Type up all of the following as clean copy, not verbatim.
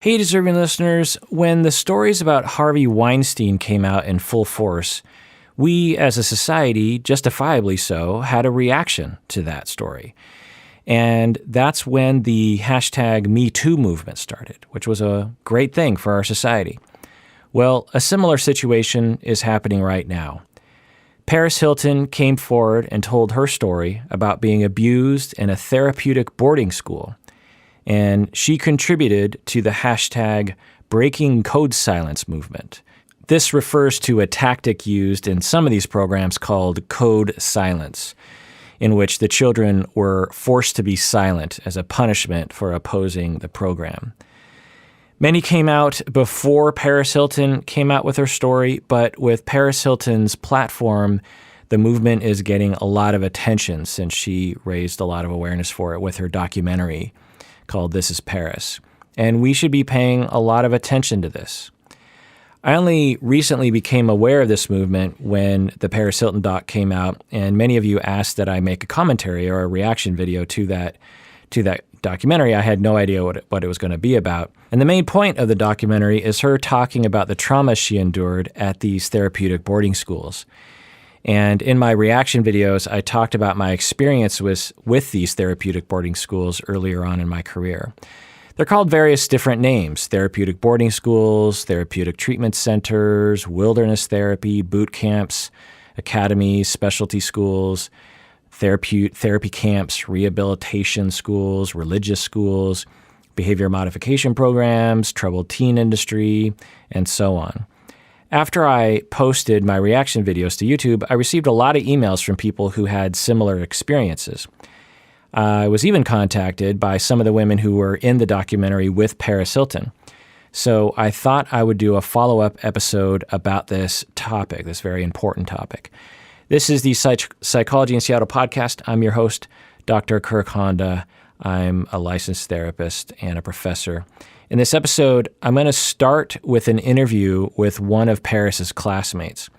Hey, deserving listeners, when the stories about Harvey Weinstein came out in full force, we as a society, justifiably so, had a reaction to that story. And that's when the hashtag #MeToo movement started, which was a great thing for our society. Well, a similar situation is happening right now. Paris Hilton came forward and told her story about being abused in a therapeutic boarding school. And she contributed to the hashtag Breaking Code Silence movement. This refers to a tactic used in some of these programs called code silence, in which the children were forced to be silent as a punishment for opposing the program. Many came out before Paris Hilton came out with her story, but with Paris Hilton's platform, the movement is getting a lot of attention since she raised a lot of awareness for it with her documentary called This is Paris. And we should be paying a lot of attention to this. I only recently became aware of this movement when the Paris Hilton doc came out, and many of you asked that I make a commentary or a reaction video to that documentary. I had no idea what it was going to be about. And the main point of the documentary is her talking about the trauma she endured at these therapeutic boarding schools. And in my reaction videos, I talked about my experience with these therapeutic boarding schools earlier on in my career. They're called various different names: therapeutic boarding schools, therapeutic treatment centers, wilderness therapy, boot camps, academies, specialty schools, therapy camps, rehabilitation schools, religious schools, behavior modification programs, troubled teen industry, and so on. After I posted my reaction videos to YouTube, I received a lot of emails from people who had similar experiences. I was even contacted by some of the women who were in the documentary with Paris Hilton. So I thought I would do a follow-up episode about this topic, this very important topic. This is the Psychology in Seattle podcast. I'm your host, Dr. Kirk Honda. I'm a licensed therapist and a professor. In this episode, I'm going to start with an interview with one of Paris's classmates.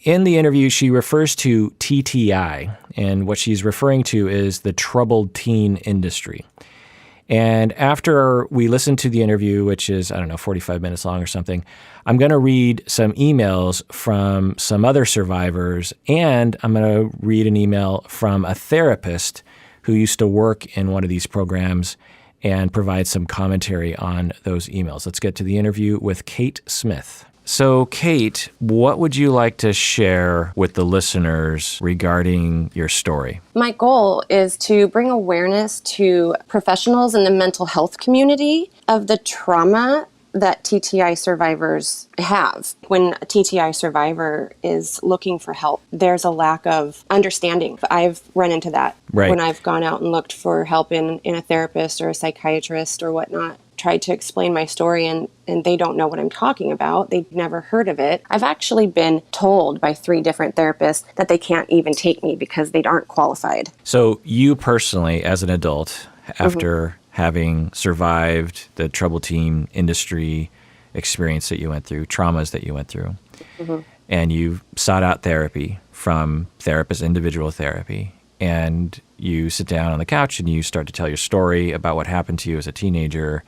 In the interview, she refers to TTI, and what she's referring to is the troubled teen industry. And after we listen to the interview, which is, 45 minutes long or something, I'm going to read some emails from some other survivors, and I'm going to read an email from a therapist who used to work in one of these programs and provide some commentary on those emails. Let's get to the interview with Kate Smith. So, Kate, what would you like to share with the listeners regarding your story? My goal is to bring awareness to professionals in the mental health community of the trauma that TTI survivors have. When a TTI survivor is looking for help, there's a lack of understanding. I've run into that when I've gone out and looked for help in a therapist or a psychiatrist or whatnot. Tried to explain my story and they don't know what I'm talking about. They've never heard of it. I've actually been told by 3 different therapists that they can't even take me because they aren't qualified. So you personally, as an adult, after having survived the troubled teen industry experience that you went through, traumas that you went through, and you sought out therapy from therapists, individual therapy, and you sit down on the couch and you start to tell your story about what happened to you as a teenager,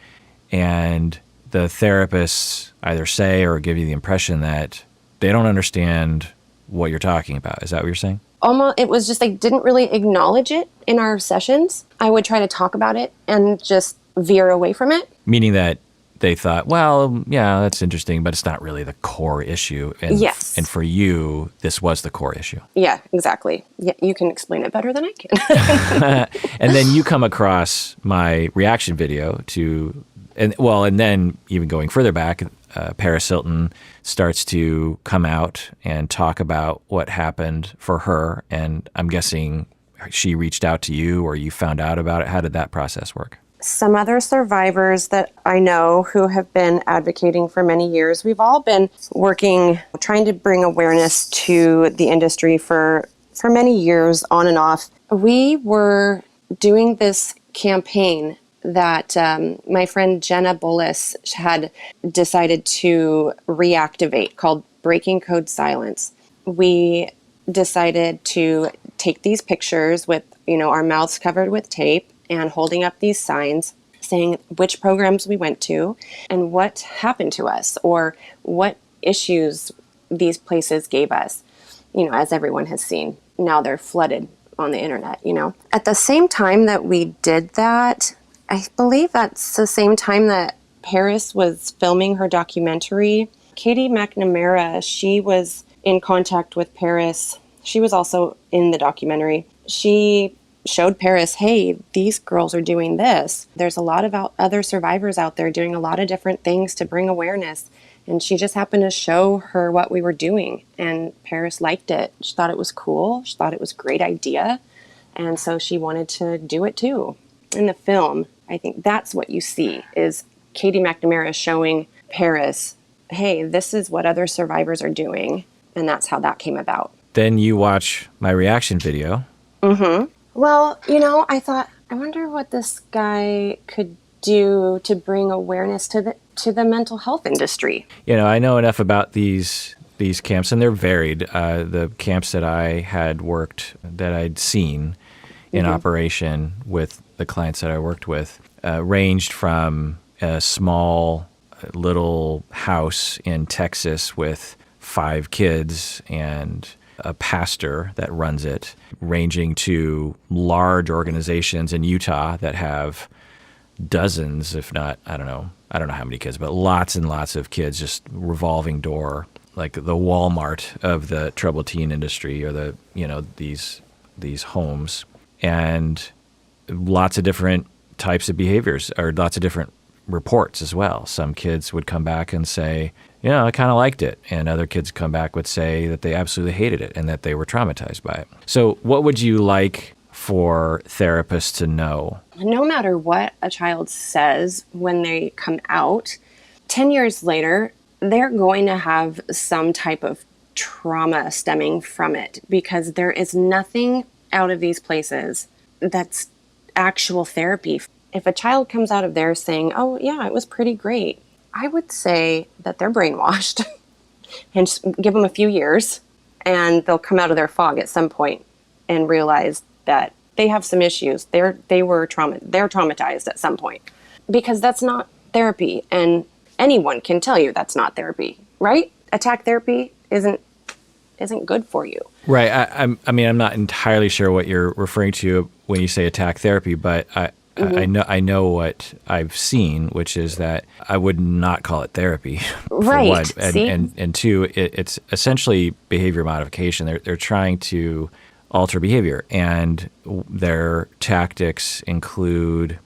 and the therapists either say or give you the impression that they don't understand what you're talking about. Is that what you're saying? Almost, it was just they didn't really acknowledge it in our sessions. I would try to talk about it and just veer away from it. Meaning that they thought, well, yeah, that's interesting, but it's not really the core issue. And, yes. And for you, this was the core issue. Yeah, exactly. Yeah, you can explain it better than I can. And then you come across my reaction video to, and then even going further back, Paris Hilton starts to come out and talk about what happened for her. And I'm guessing she reached out to you or you found out about it. How did that process work? Some other survivors that I know who have been advocating for many years, we've all been working, trying to bring awareness to the industry for many years on and off. We were doing this campaign that my friend Jenna Bullis had decided to reactivate called Breaking Code Silence. We decided to take these pictures with, our mouths covered with tape and holding up these signs saying which programs we went to and what happened to us or what issues these places gave us. As everyone has seen, now they're flooded on the internet, At the same time that we did that, I believe that's the same time that Paris was filming her documentary. Katie McNamara, she was in contact with Paris. She was also in the documentary. She showed Paris, hey, these girls are doing this. There's a lot of other survivors out there doing a lot of different things to bring awareness. And she just happened to show her what we were doing. And Paris liked it. She thought it was cool. She thought it was a great idea. And so she wanted to do it too. In the film, I think that's what you see is Katie McNamara showing Paris, hey, this is what other survivors are doing. And that's how that came about. Then you watch my reaction video. Mm-hmm. Well, I thought, I wonder what this guy could do to bring awareness to the mental health industry. I know enough about these camps, and they're varied. The camps that I had worked, that I'd seen in operation with the clients that I worked with, ranged from a small little house in Texas with 5 kids and a pastor that runs it, ranging to large organizations in Utah that have dozens, if not, I don't know how many kids, but lots and lots of kids, just revolving door, like the Walmart of the troubled teen industry, or these homes, and lots of different types of behaviors, or lots of different reports as well. Some kids would come back and say, I kind of liked it. And other kids come back would say that they absolutely hated it and that they were traumatized by it. So what would you like for therapists to know? No matter what a child says when they come out, 10 years later, they're going to have some type of trauma stemming from it, because there is nothing out of these places that's actual therapy. If a child comes out of there saying, oh, yeah, it was pretty great, I would say that they're brainwashed and just give them a few years and they'll come out of their fog at some point and realize that they have some issues. They're traumatized at some point, because that's not therapy. And anyone can tell you that's not therapy, right? Attack therapy isn't good for you. Right. I'm not entirely sure what you're referring to when you say attack therapy, but I know what I've seen, which is that I would not call it therapy. Right. For one. And two, it's essentially behavior modification. They're trying to alter behavior, and their tactics include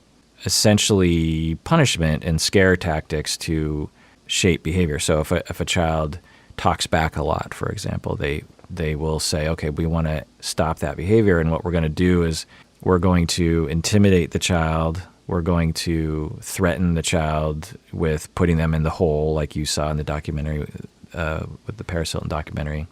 essentially punishment and scare tactics to shape behavior. So if a child talks back a lot, for example, they will say, okay, we want to stop that behavior, and what we're going to do is we're going to intimidate the child. We're going to threaten the child with putting them in the hole, like you saw in the documentary, with the Paris Hilton documentary.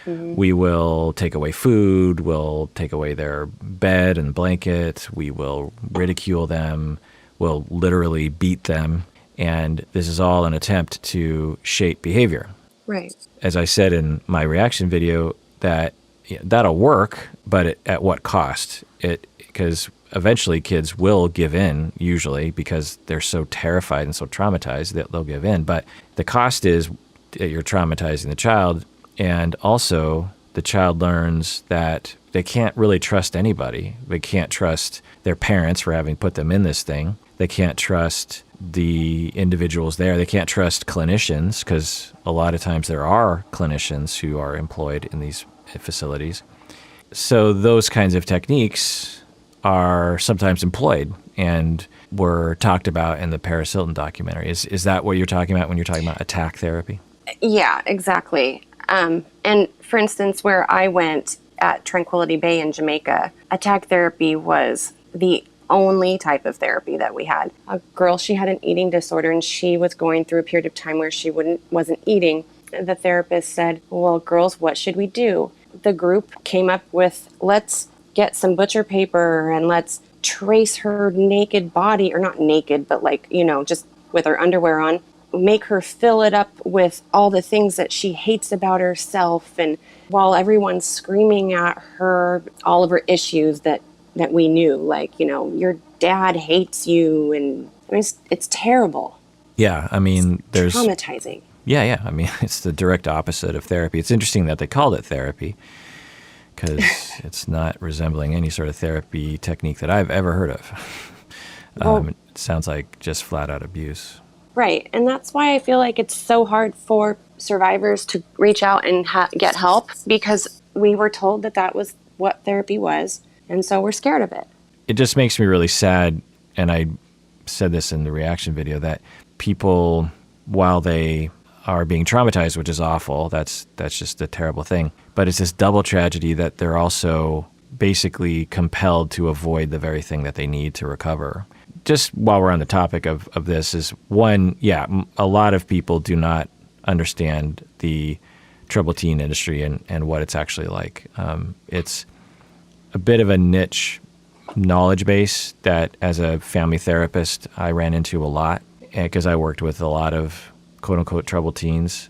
Mm-hmm. We will take away food. We'll take away their bed and blanket. We will ridicule them. We'll literally beat them. And this is all an attempt to shape behavior. Right. As I said in my reaction video, that'll work, but at what cost? Because eventually kids will give in, usually, because they're so terrified and so traumatized that they'll give in. But the cost is that you're traumatizing the child, and also the child learns that they can't really trust anybody. They can't trust their parents for having put them in this thing. They can't trust the individuals there. They can't trust clinicians, because a lot of times there are clinicians who are employed in these facilities. So those kinds of techniques are sometimes employed and were talked about in the Paris Hilton documentary. Is that what you're talking about when you're talking about attack therapy? Yeah, exactly. And for instance, where I went at Tranquility Bay in Jamaica, attack therapy was the only type of therapy that we had. A girl, she had an eating disorder, and she was going through a period of time where she wasn't eating. The therapist said, well, girls, what should we do? The group came up with, let's get some butcher paper and let's trace her naked body, or not naked, but just with her underwear on, make her fill it up with all the things that she hates about herself. And while everyone's screaming at her, all of her issues that we knew, your dad hates you and I mean, it's terrible. Yeah, I mean, there's Traumatizing. yeah. I mean, it's the direct opposite of therapy. It's interesting that they called it therapy because it's not resembling any sort of therapy technique that I've ever heard of. Well, It sounds like just flat out abuse. right. And that's why I feel like it's so hard for survivors to reach out and get help, because we were told that that was what therapy was. And so we're scared of it. It just makes me really sad, and I said this in the reaction video, that people, while they are being traumatized, which is awful, that's just a terrible thing, but it's this double tragedy that they're also basically compelled to avoid the very thing that they need to recover. Just while we're on the topic of this, is one, a lot of people do not understand the troubled teen industry and what it's actually like. It's a bit of a niche knowledge base that, as a family therapist, I ran into a lot because I worked with a lot of quote-unquote troubled teens.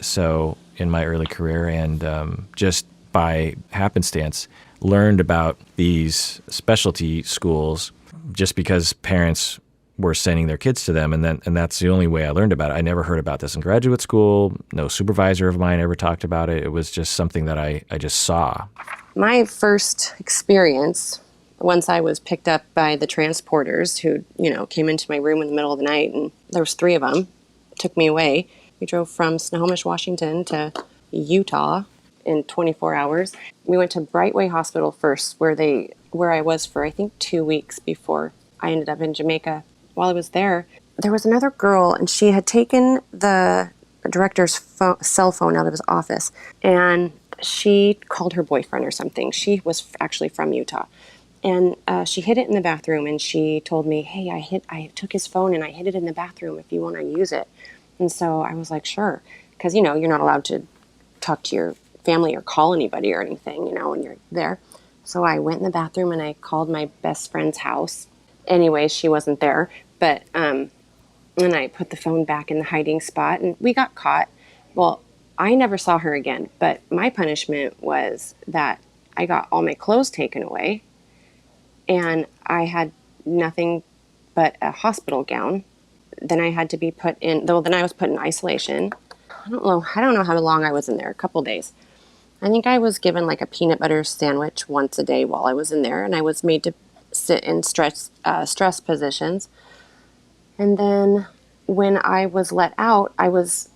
So in my early career, and just by happenstance, learned about these specialty schools just because parents were sending their kids to them, and that's the only way I learned about it. I never heard about this in graduate school. No supervisor of mine ever talked about it. It was just something that I just saw. My first experience, once I was picked up by the transporters who, came into my room in the middle of the night, and there was 3 of them, took me away. We drove from Snohomish, Washington to Utah in 24 hours. We went to Brightway Hospital first, where I was for, I think, 2 weeks before I ended up in Jamaica. While I was there was another girl, and she had taken the director's cell phone out of his office, and she called her boyfriend or something. She was actually from Utah. And she hid it in the bathroom, and she told me, hey, I took his phone and I hid it in the bathroom if you want to use it. And so I was like, sure. Because, you're not allowed to talk to your family or call anybody or anything, when you're there. So I went in the bathroom and I called my best friend's house. Anyway, she wasn't there. But, and I put the phone back in the hiding spot, and we got caught. Well, I never saw her again. But my punishment was that I got all my clothes taken away. And I had nothing but a hospital gown. Then I had to be then I was put in isolation. I don't know how long I was in there, a couple days. I think I was given like a peanut butter sandwich once a day while I was in there, and I was made to sit in stress positions. And then when I was let out, I was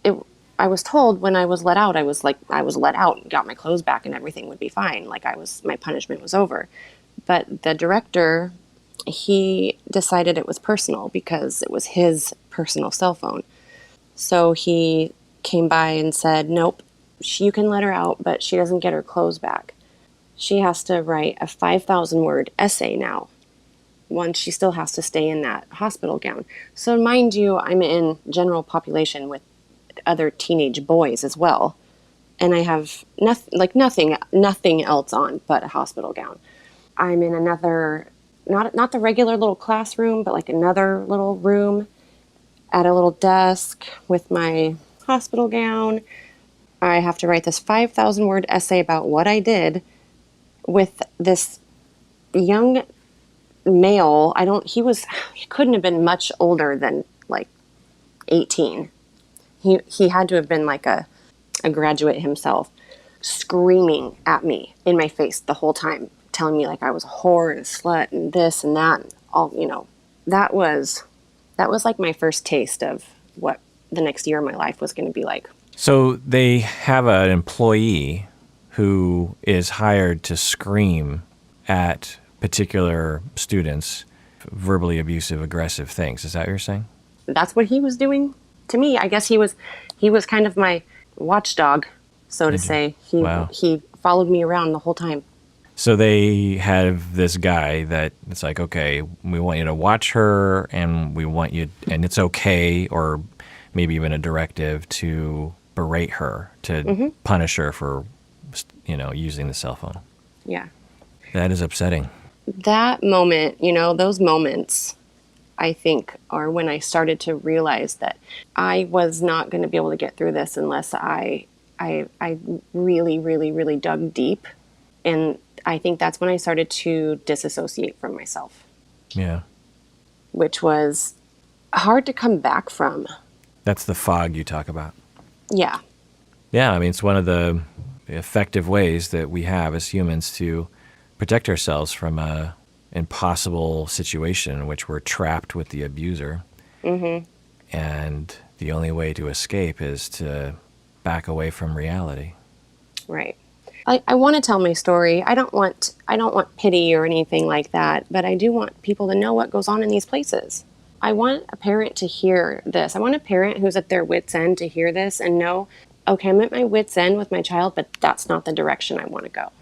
told when I was let out, I was let out and got my clothes back and everything would be fine. Like my punishment was over. But the director, he decided it was personal because it was his personal cell phone. So he came by and said, nope, you can let her out, but she doesn't get her clothes back. She has to write a 5,000-word essay now. She still has to stay in that hospital gown. So mind you, I'm in general population with other teenage boys as well. And I have nothing else on but a hospital gown. I'm in another, not the regular little classroom, but like another little room at a little desk with my hospital gown. I have to write this 5,000-word essay about what I did with this young male. He couldn't have been much older than like 18. He had to have been like a graduate himself, screaming at me in my face the whole time, telling me like I was a whore and a slut and this and that and all, that was like my first taste of what the next year of my life was going to be like. So they have an employee who is hired to scream at particular students, verbally abusive, aggressive things. Is that what you're saying? That's what he was doing to me. I guess he was kind of my watchdog, so to say. He followed me around the whole time. So they have this guy that it's like, okay, we want you to watch her, and we want you, and it's okay, or maybe even a directive to berate her, to punish her for, using the cell phone. Yeah. That is upsetting. That moment, those moments, I think, are when I started to realize that I was not going to be able to get through this unless I really, really, really dug deep. And I think that's when I started to disassociate from myself. Yeah. Which was hard to come back from. That's the fog you talk about. Yeah. Yeah, I mean, it's one of the effective ways that we have as humans to protect ourselves from a impossible situation in which we're trapped with the abuser. Mm-hmm. And the only way to escape is to back away from reality. Right. I want to tell my story. I don't want pity or anything like that, but I do want people to know what goes on in these places. I want a parent to hear this. I want a parent who's at their wit's end to hear this and know, okay, I'm at my wit's end with my child, but that's not the direction I want to go.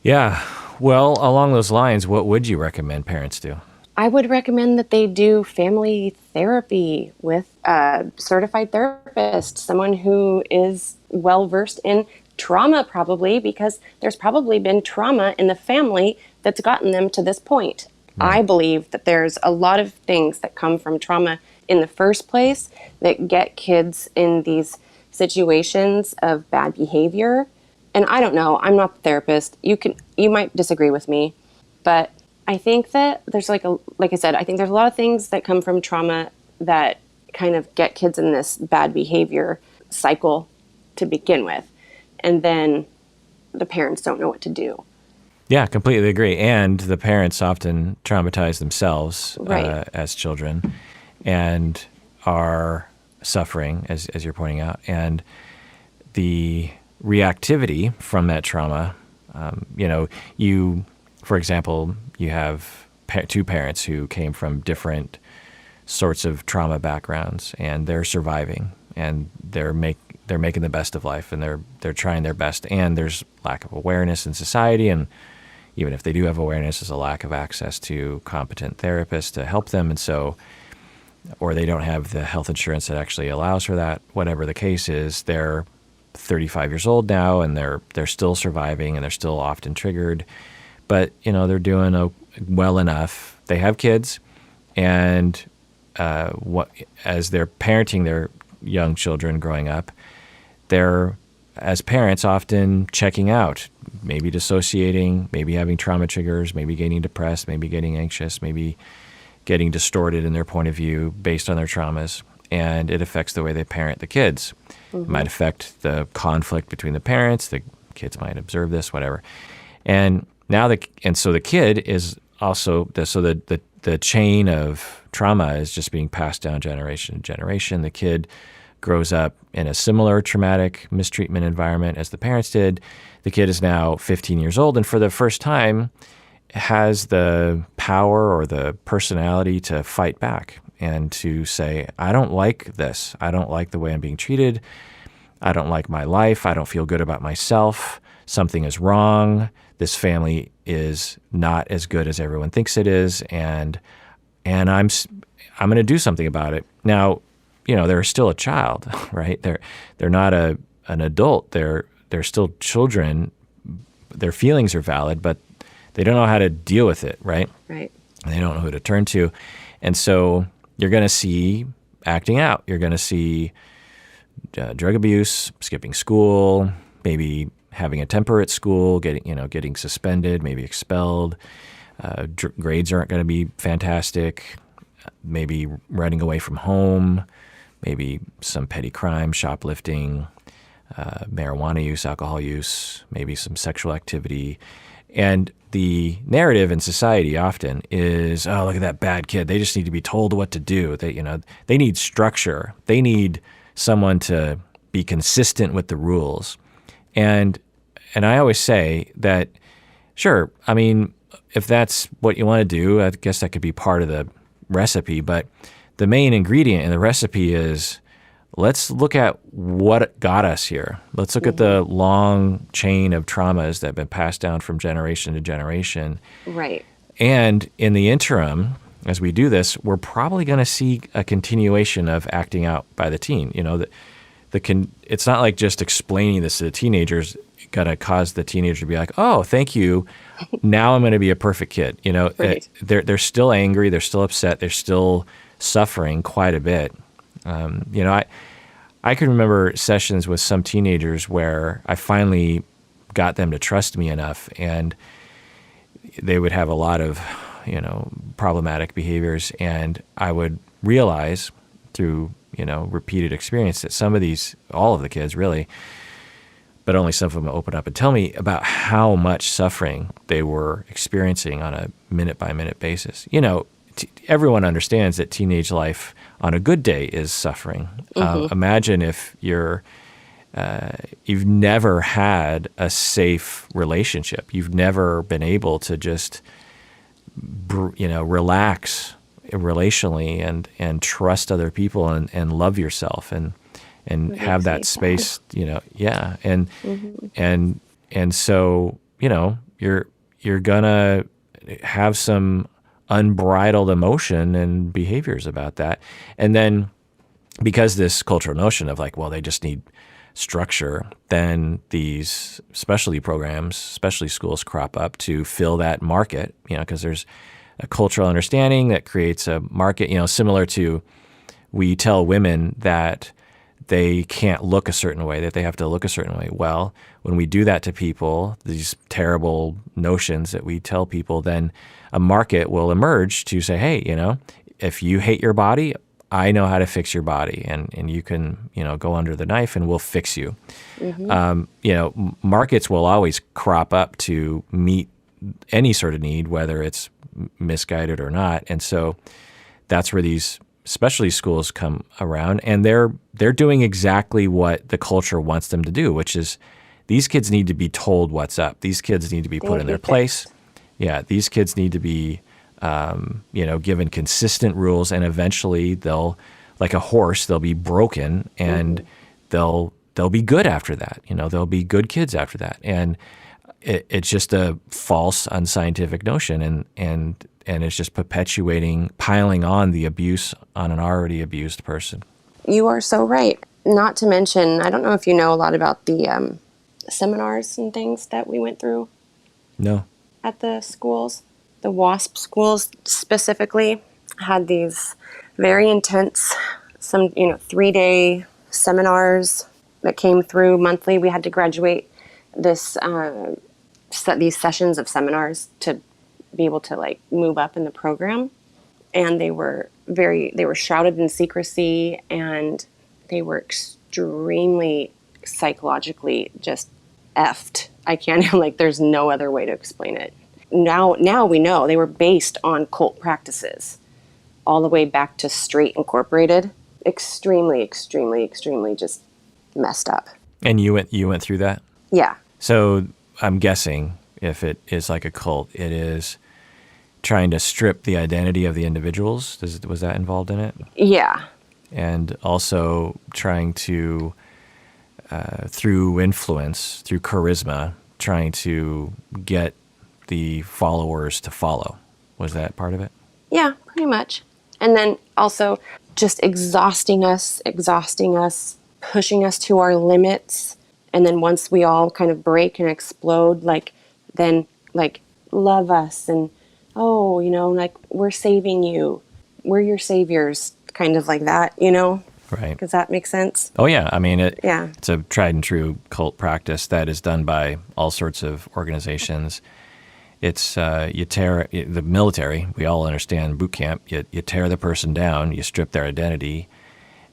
Yeah. Well, along those lines, what would you recommend parents do? I would recommend that they do family therapy with a certified therapist, someone who is well-versed in trauma probably, because there's probably been trauma in the family that's gotten them to this point. Right. I believe that there's a lot of things that come from trauma in the first place that get kids in these situations of bad behavior. And I don't know, I'm not the therapist. You might disagree with me, but I think that there's like I said, I think there's a lot of things that come from trauma that kind of get kids in this bad behavior cycle to begin with. And then the parents don't know what to do. Yeah, completely agree. And the parents often traumatize themselves right. As children and are suffering, as you're pointing out. And the reactivity from that trauma, for example, you have two parents who came from different sorts of trauma backgrounds, and they're surviving, and they're making the best of life, and they're trying their best. And there's lack of awareness in society, and even if they do have awareness, there's a lack of access to competent therapists to help them, and so, or they don't have the health insurance that actually allows for that. Whatever the case is, they're 35 years old now, and they're still surviving, and they're still often triggered, but they're doing well enough. They have kids, and as they're parenting their young children growing up, they're, as parents, often checking out, maybe dissociating, maybe having trauma triggers, maybe getting depressed, maybe getting anxious, maybe getting distorted in their point of view based on their traumas, and it affects the way they parent the kids. Mm-hmm. It might affect the conflict between the parents. The kids might observe this, whatever. And so the kid is also the chain of trauma is just being passed down generation to generation. The kid grows up in a similar traumatic mistreatment environment as the parents did. The kid is now 15 years old, and for the first time has the power or the personality to fight back and to say, I don't like this. I don't like the way I'm being treated. I don't like my life. I don't feel good about myself. Something is wrong. This family is not as good as everyone thinks it is, and I'm going to do something about it. Now, they're still a child, right? They're not an adult. They're still children. Their feelings are valid, but they don't know how to deal with it, right? Right. They don't know who to turn to. And so you're going to see acting out. You're going to see drug abuse, skipping school, maybe having a temper at school, getting suspended, maybe expelled. Grades aren't going to be fantastic. Maybe running away from home, maybe some petty crime, shoplifting, marijuana use, alcohol use, maybe some sexual activity. And the narrative in society often is, oh, look at that bad kid. They just need to be told what to do. They need structure. They need someone to be consistent with the rules. And I always say that, sure, I mean, if that's what you want to do, I guess that could be part of the recipe. But the main ingredient in the recipe is, let's look at what got us here. Let's look at the long chain of traumas that have been passed down from generation to generation. Right. And in the interim, as we do this, we're probably going to see a continuation of acting out by the teen. It's not like just explaining this to the teenagers going to cause the teenager to be like, oh, thank you. Now I'm going to be a perfect kid. Right. They're still angry. They're still upset. They're still suffering quite a bit. I can remember sessions with some teenagers where I finally got them to trust me enough, and they would have a lot of, problematic behaviors, and I would realize through, repeated experience that all of the kids really, but only some of them open up and tell me about how much suffering they were experiencing on a minute-by-minute basis. Everyone understands that teenage life on a good day is suffering. Imagine if you've never had a safe relationship. You've never been able to just, relax relationally and trust other people and love yourself and have that space, and so, you're gonna have some unbridled emotion and behaviors about that. And then because this cultural notion of like, well, they just need structure, then these specialty programs, specialty schools crop up to fill that market, because there's a cultural understanding that creates a market, similar to we tell women that they can't look a certain way, that they have to look a certain way. Well, when we do that to people, these terrible notions that we tell people, then a market will emerge to say, hey, if you hate your body, I know how to fix your body, and you can, go under the knife and we'll fix you. Markets will always crop up to meet any sort of need, whether it's misguided or not. And so that's where these specialty schools come around, and they're doing exactly what the culture wants them to do, which is these kids need to be told what's up. These kids need to be put in their place. Yeah, these kids need to be, given consistent rules, and eventually they'll, like a horse, they'll be broken, and they'll be good after that. They'll be good kids after that. And it's just a false, unscientific notion, and it's just piling on the abuse on an already abused person. You are so right. Not to mention, I don't know if you know a lot about the seminars and things that we went through. No. At the schools. The Wasp schools specifically had these very intense, 3-day seminars that came through monthly. We had to graduate these sessions of seminars to be able to move up in the program. And they were shrouded in secrecy, and they were extremely psychologically just effed. I can't, there's no other way to explain it. Now we know they were based on cult practices all the way back to Straight Incorporated. Extremely, extremely, extremely just messed up. And you went through that? Yeah. So I'm guessing if it is like a cult, it is trying to strip the identity of the individuals. Was that involved in it? Yeah. And also trying to, through influence, through charisma, trying to get the followers to follow. Was that part of it? Yeah, pretty much. And then also just exhausting us, pushing us to our limits. And then once we all kind of break and explode, then love us, and we're saving you. We're your saviors, kind of like that, Right. Does that make sense? Oh, yeah. I mean, it's a tried and true cult practice that is done by all sorts of organizations. It's you tear the military. We all understand boot camp. You tear the person down, you strip their identity,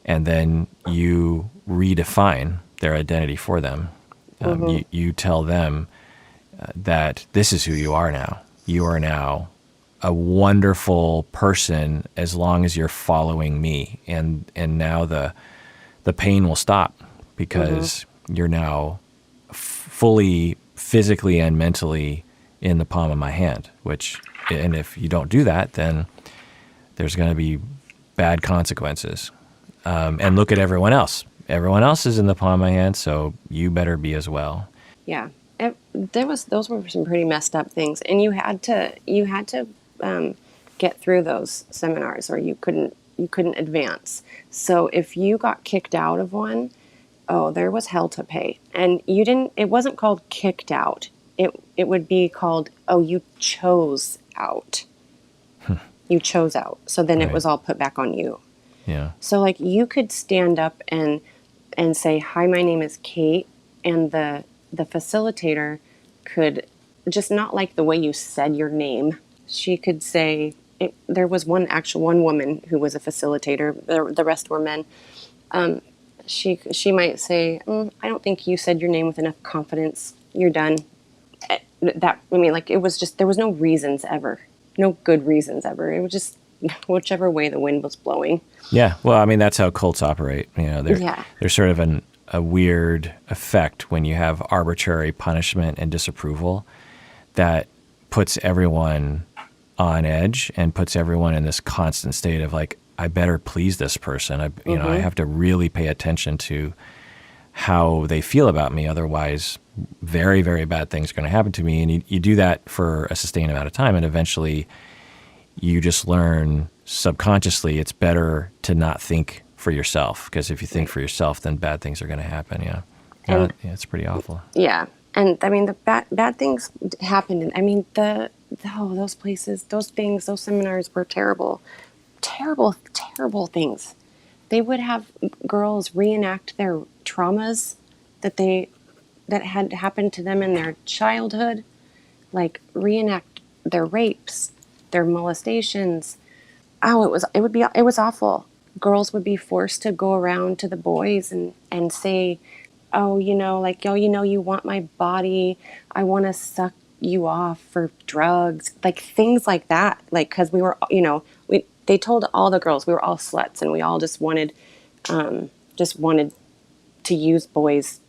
and then you redefine their identity for them. You tell them that this is who you are now. You are now a wonderful person as long as you're following me, and now the pain will stop because you're now fully physically and mentally in the palm of my hand, and if you don't do that, then there's going to be bad consequences. And look at everyone else. Everyone else is in the palm of my hand, so you better be as well. Yeah. Those were some pretty messed up things, and you had to get through those seminars, or you couldn't advance. So if you got kicked out of one, there was hell to pay. And it wasn't called kicked out. It would be called, you chose out. You chose out. So then It was all put back on you. Yeah. So you could stand up and say, "Hi, my name is Kate," and the facilitator could just not like the way you said your name. She could say, there was one woman who was a facilitator. The rest were men. She might say, I don't think you said your name with enough confidence. You're done. It was just, there was no reasons ever. No good reasons ever. It was just whichever way the wind was blowing. Yeah. Well, I mean, that's how cults operate. There's sort of a weird effect when you have arbitrary punishment and disapproval that puts everyone on edge and puts everyone in this constant state of like, I better please this person. I have to really pay attention to how they feel about me. Otherwise, very, very bad things are going to happen to me. And you do that for a sustained amount of time. And eventually you just learn subconsciously it's better to not think for yourself. Because if you think for yourself, then bad things are going to happen. Yeah. And, it's pretty awful. Yeah. And I mean, the bad things happened. And I mean, those places, those things, those seminars were terrible. Terrible, terrible things. They would have girls reenact their traumas that had happened to them in their childhood, like reenact their rapes, their molestations. Oh, it was awful. Girls would be forced to go around to the boys and say, oh, you want my body. I want to suck you off for drugs, like things like that. Like, because we were, they told all the girls we were all sluts and we all just wanted to use boys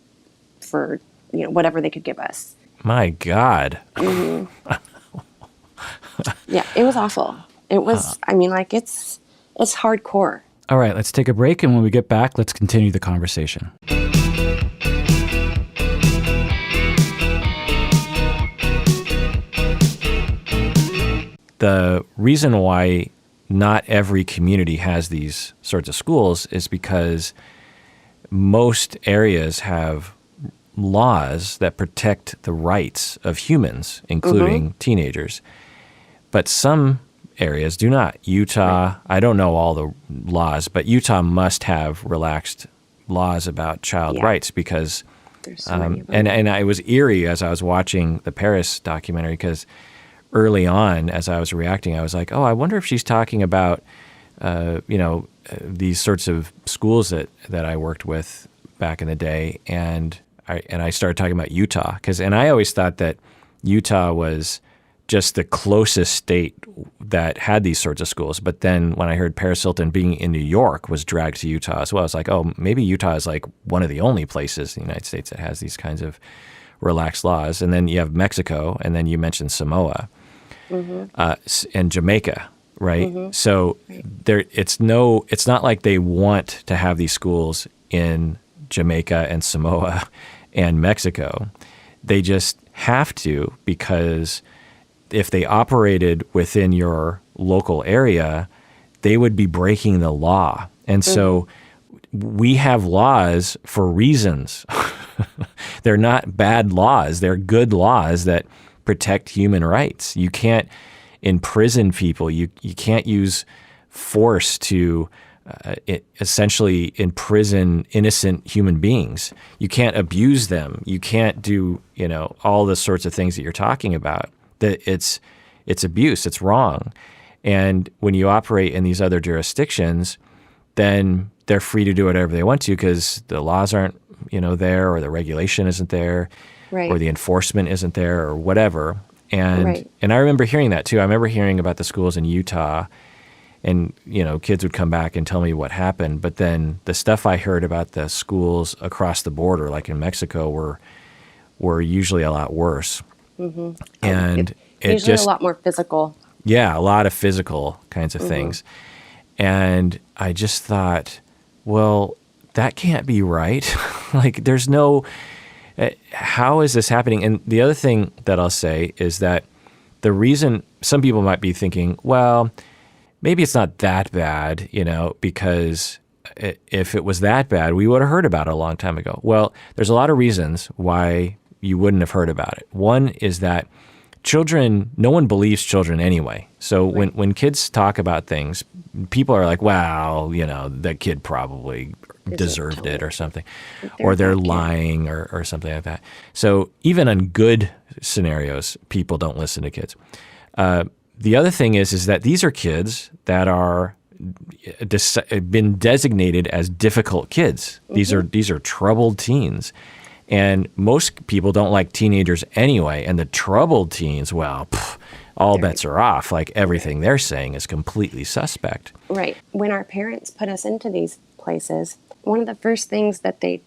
for, whatever they could give us. My God. Mm-hmm. Yeah, it was awful. It was, it's hardcore. All right, let's take a break. And when we get back, let's continue the conversation. The reason why not every community has these sorts of schools is because most areas have laws that protect the rights of humans, including teenagers. But some areas do not. Utah, I don't know all the laws, but Utah must have relaxed laws about child rights because, So many of them. and it was eerie as I was watching the Paris documentary because early on, as I was reacting, I was like, oh, I wonder if she's talking about, these sorts of schools that I worked with back in the day. And I started talking about Utah and I always thought that Utah was just the closest state that had these sorts of schools. But then when I heard Paris Hilton being in New York was dragged to Utah as well, I was like, oh, maybe Utah is like one of the only places in the United States that has these kinds of relaxed laws. And then you have Mexico, and then you mentioned Samoa and Jamaica, right? Mm-hmm. So it's not like they want to have these schools in Jamaica and Samoa and Mexico. They just have to because if they operated within your local area, they would be breaking the law. And so we have laws for reasons. They're not bad laws. They're good laws that protect human rights. You can't imprison people. You can't use force to essentially imprison innocent human beings. You can't abuse them. You can't do, all the sorts of things that you're talking about. That it's abuse. It's wrong. And when you operate in these other jurisdictions, then they're free to do whatever they want to because the laws aren't, there, or the regulation isn't there, or the enforcement isn't there, or whatever. And and I remember hearing that too. I remember hearing about the schools in Utah, and kids would come back and tell me what happened. But then the stuff I heard about the schools across the border, like in Mexico, were usually a lot worse. Mm-hmm. And it usually just a lot more physical. Yeah, a lot of physical kinds of things. And I just thought, well, that can't be right. Like, there's no, how is this happening? And the other thing that I'll say is that the reason some people might be thinking, well, maybe it's not that bad, because if it was that bad, we would have heard about it a long time ago. Well, there's a lot of reasons why you wouldn't have heard about it. One is that no one believes children anyway. So when kids talk about things, people are like, wow, that kid probably deserved it or something. Or they're lying or something like that. So even on good scenarios, people don't listen to kids. the other thing is that these are kids that are been designated as difficult kids. These are troubled teens. And most people don't like teenagers anyway. And the troubled teens, well, all bets are off. Like everything they're saying is completely suspect. Right. When our parents put us into these places, one of the first things that they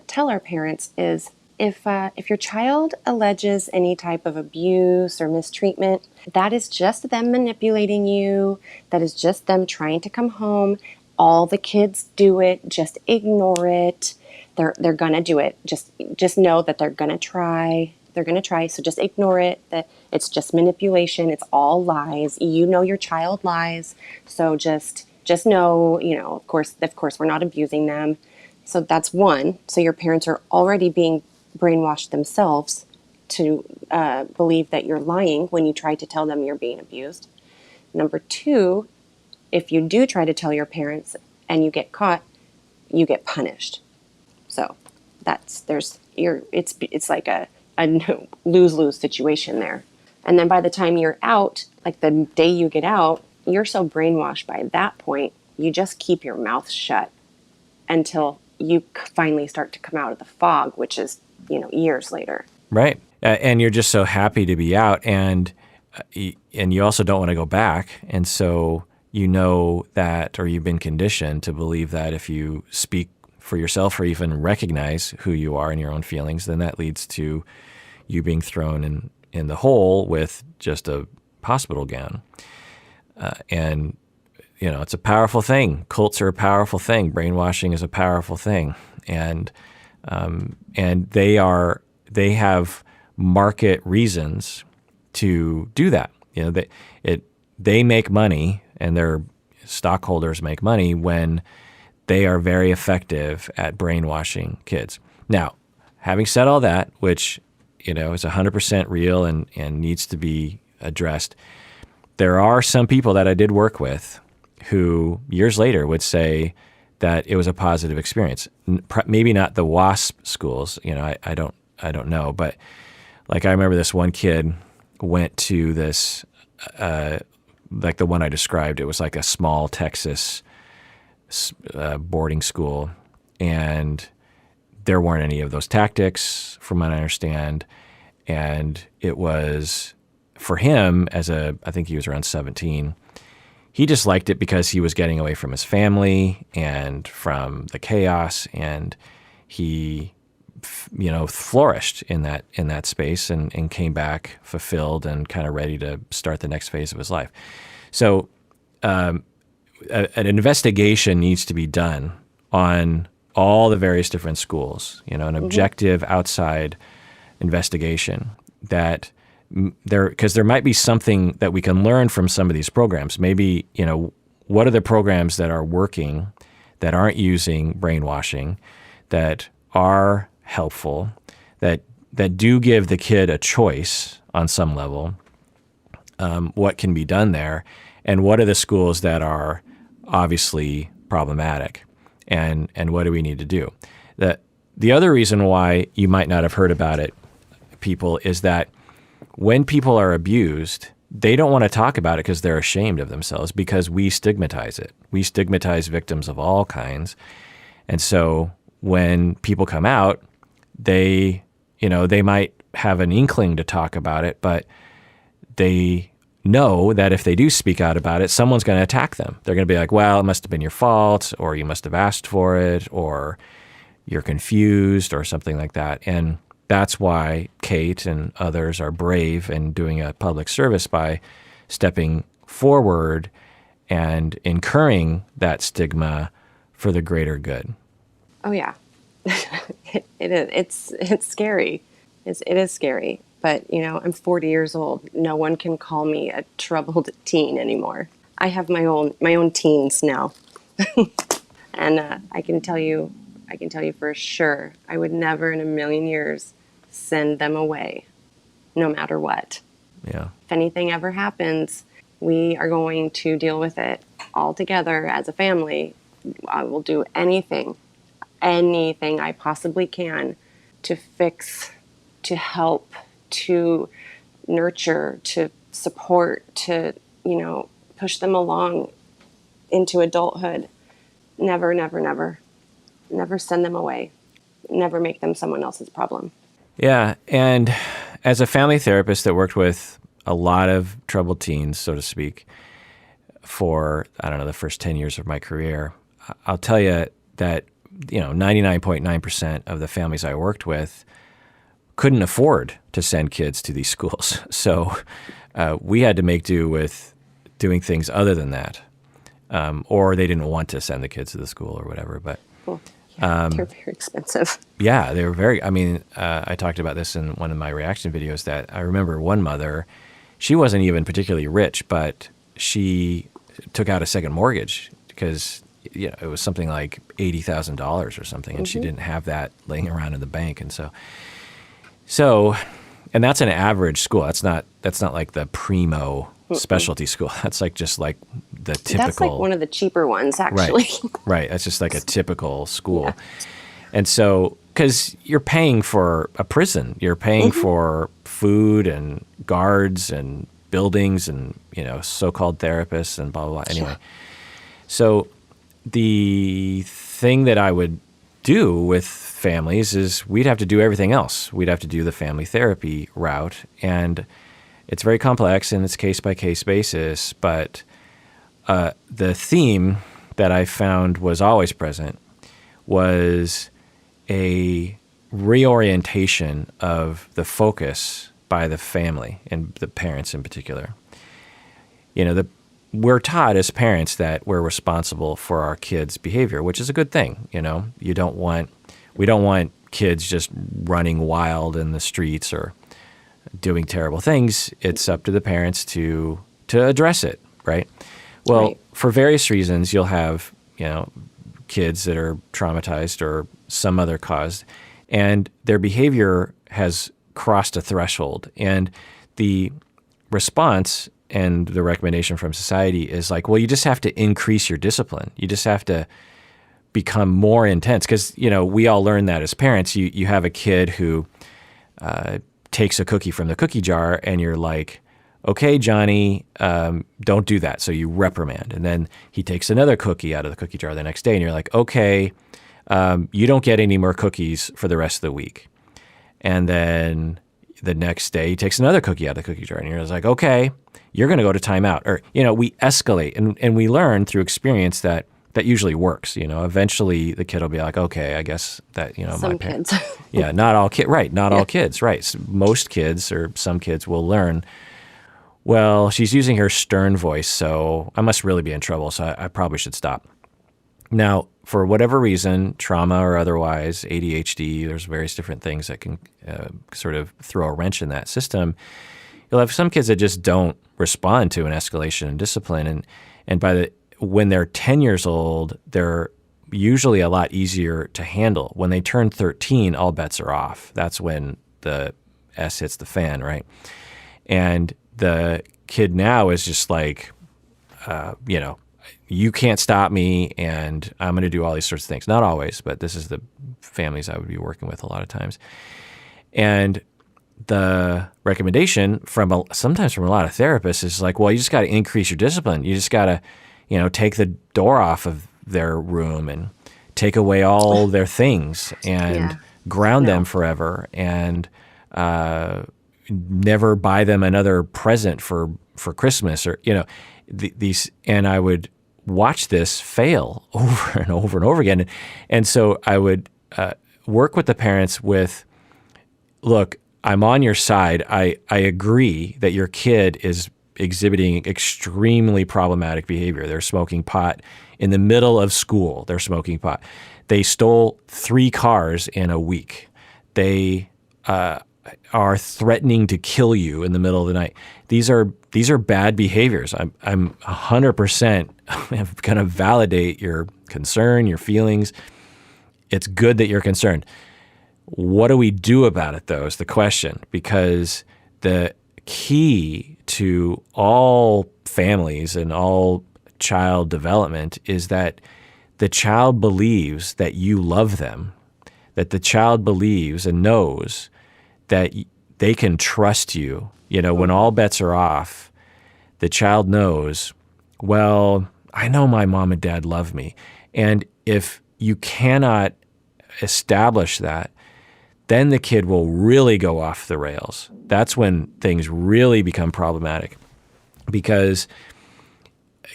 tell our parents is, if your child alleges any type of abuse or mistreatment, that is just them manipulating you. That is just them trying to come home. All the kids do it. Just ignore it. They're gonna do it. Just know that they're gonna try. They're gonna try. So just ignore it. That it's just manipulation. It's all lies. You know your child lies. So just know. Of course, we're not abusing them. So that's one. So your parents are already being brainwashed themselves to believe that you're lying when you try to tell them you're being abused. Number two, if you do try to tell your parents and you get caught, you get punished. So it's like a lose-lose situation there. And then by the time you're out, like the day you get out, you're so brainwashed by that point, you just keep your mouth shut until you finally start to come out of the fog, which is, years later. Right. And you're just so happy to be out, and you also don't want to go back. And so you know that, or you've been conditioned to believe that if you speak for yourself or even recognize who you are and your own feelings, then that leads to you being thrown in the hole with just a hospital gown. And, it's a powerful thing. Cults are a powerful thing. Brainwashing is a powerful thing. And they have market reasons to do that. They make money, and their stockholders make money when they are very effective at brainwashing kids. Now, having said all that, which is 100% real and needs to be addressed, there are some people that I did work with who years later would say that it was a positive experience. Maybe not the Wasp schools, I don't know, but like I remember this one kid went to this, like the one I described. It was like a small Texas boarding school, and there weren't any of those tactics, from what I understand. And it was for him I think he was around 17. He just liked it because he was getting away from his family and from the chaos, and he, flourished in that space and came back fulfilled and kind of ready to start the next phase of his life. So an investigation needs to be done on all the various different schools, an objective outside investigation because there might be something that we can learn from some of these programs. Maybe, what are the programs that are working, that aren't using brainwashing, that are helpful, that do give the kid a choice on some level, what can be done there, and what are the schools that are obviously problematic, and what do we need to do? The other reason why you might not have heard about it, people, is that when people are abused, they don't want to talk about it because they're ashamed of themselves, because we stigmatize it. We stigmatize victims of all kinds. And so when people come out, they might have an inkling to talk about it, but they know that if they do speak out about it, someone's going to attack them. They're going to be like, well, it must have been your fault, or you must have asked for it, or you're confused, or something like that. And that's why Kate and others are brave in doing a public service by stepping forward and incurring that stigma for the greater good. Oh yeah, it is. It's scary. It is scary. But I'm 40 years old. No one can call me a troubled teen anymore. I have my own teens now, and I can tell you for sure, I would never in a million years send them away, no matter what. Yeah. If anything ever happens, we are going to deal with it all together as a family. I will do anything I possibly can to fix, to help, to nurture, to support to, push them along into adulthood. Never, never, never. Never send them away. Never make them someone else's problem. Yeah. And as a family therapist that worked with a lot of troubled teens, so to speak, for, I don't know, the first 10 years of my career, I'll tell you that, 99.9% of the families I worked with couldn't afford to send kids to these schools. So we had to make do with doing things other than that. Or they didn't want to send the kids to the school or whatever. But Cool. Yeah, they're very expensive. yeah, they were very, I talked about this in one of my reaction videos that I remember one mother, she wasn't even particularly rich, but she took out a second mortgage because it was something like $80,000 or something, and she didn't have that laying around in the bank. And so, and that's an average school. That's not like the primo specialty school. That's just like the typical. That's like one of the cheaper ones, actually. Right. That's just like a typical school. Yeah. And so, because you're paying for a prison, you're paying for food and guards and buildings and, so-called therapists and blah, blah, blah. Anyway, so the thing that I would do with families is we'd have to do everything else. We'd have to do the family therapy route. And it's very complex and it's case-by-case basis. But the theme that I found was always present was a reorientation of the focus by the family and the parents in particular. We're taught as parents that we're responsible for our kids' behavior, which is a good thing. We don't want kids just running wild in the streets or doing terrible things. It's up to the parents to address it, right? Well, for various reasons, you'll have, kids that are traumatized or some other cause, and their behavior has crossed a threshold. And the response and the recommendation from society is like, well, you just have to increase your discipline. You just have to become more intense. Because, we all learn that as parents. You have a kid who takes a cookie from the cookie jar and you're like, okay, Johnny, don't do that. So you reprimand. And then he takes another cookie out of the cookie jar the next day and you're like, okay, you don't get any more cookies for the rest of the week. And then the next day he takes another cookie out of the cookie jar and you're like, okay, you're going to go to timeout. Or, we escalate and we learn through experience that usually works. Eventually the kid will be like, okay, I guess that, some my parents. kids. Yeah, not all kids. Right, not all kids. Right. So most kids or some kids will learn, well, she's using her stern voice, so I must really be in trouble, so I probably should stop. Now, for whatever reason, trauma or otherwise, ADHD, there's various different things that can sort of throw a wrench in that system. You'll have some kids that just don't respond to an escalation in discipline, and when they're 10 years old, they're usually a lot easier to handle. When they turn 13, all bets are off. That's when the S hits the fan, right? And the kid now is just like, you can't stop me and I'm going to do all these sorts of things. Not always, but this is the families I would be working with a lot of times. And the recommendation sometimes from a lot of therapists is like, well, you just got to increase your discipline. You just got to, take the door off of their room and take away all their things and ground them forever and never buy them another present for Christmas or, these. And I would watch this fail over and over and over again. And so I would work with the parents with, look, I'm on your side. I agree that your kid is exhibiting extremely problematic behavior. They're smoking pot in the middle of school. They're smoking pot. They stole 3 cars in a week. They are threatening to kill you in the middle of the night. These are bad behaviors. I'm 100% going to validate your concern, your feelings. It's good that you're concerned. What do we do about it, though, is the question, because the key to all families and all child development is that the child believes that you love them, that the child believes and knows that they can trust you. When all bets are off, the child knows, well, I know my mom and dad love me. And if you cannot establish that, then the kid will really go off the rails. That's when things really become problematic, because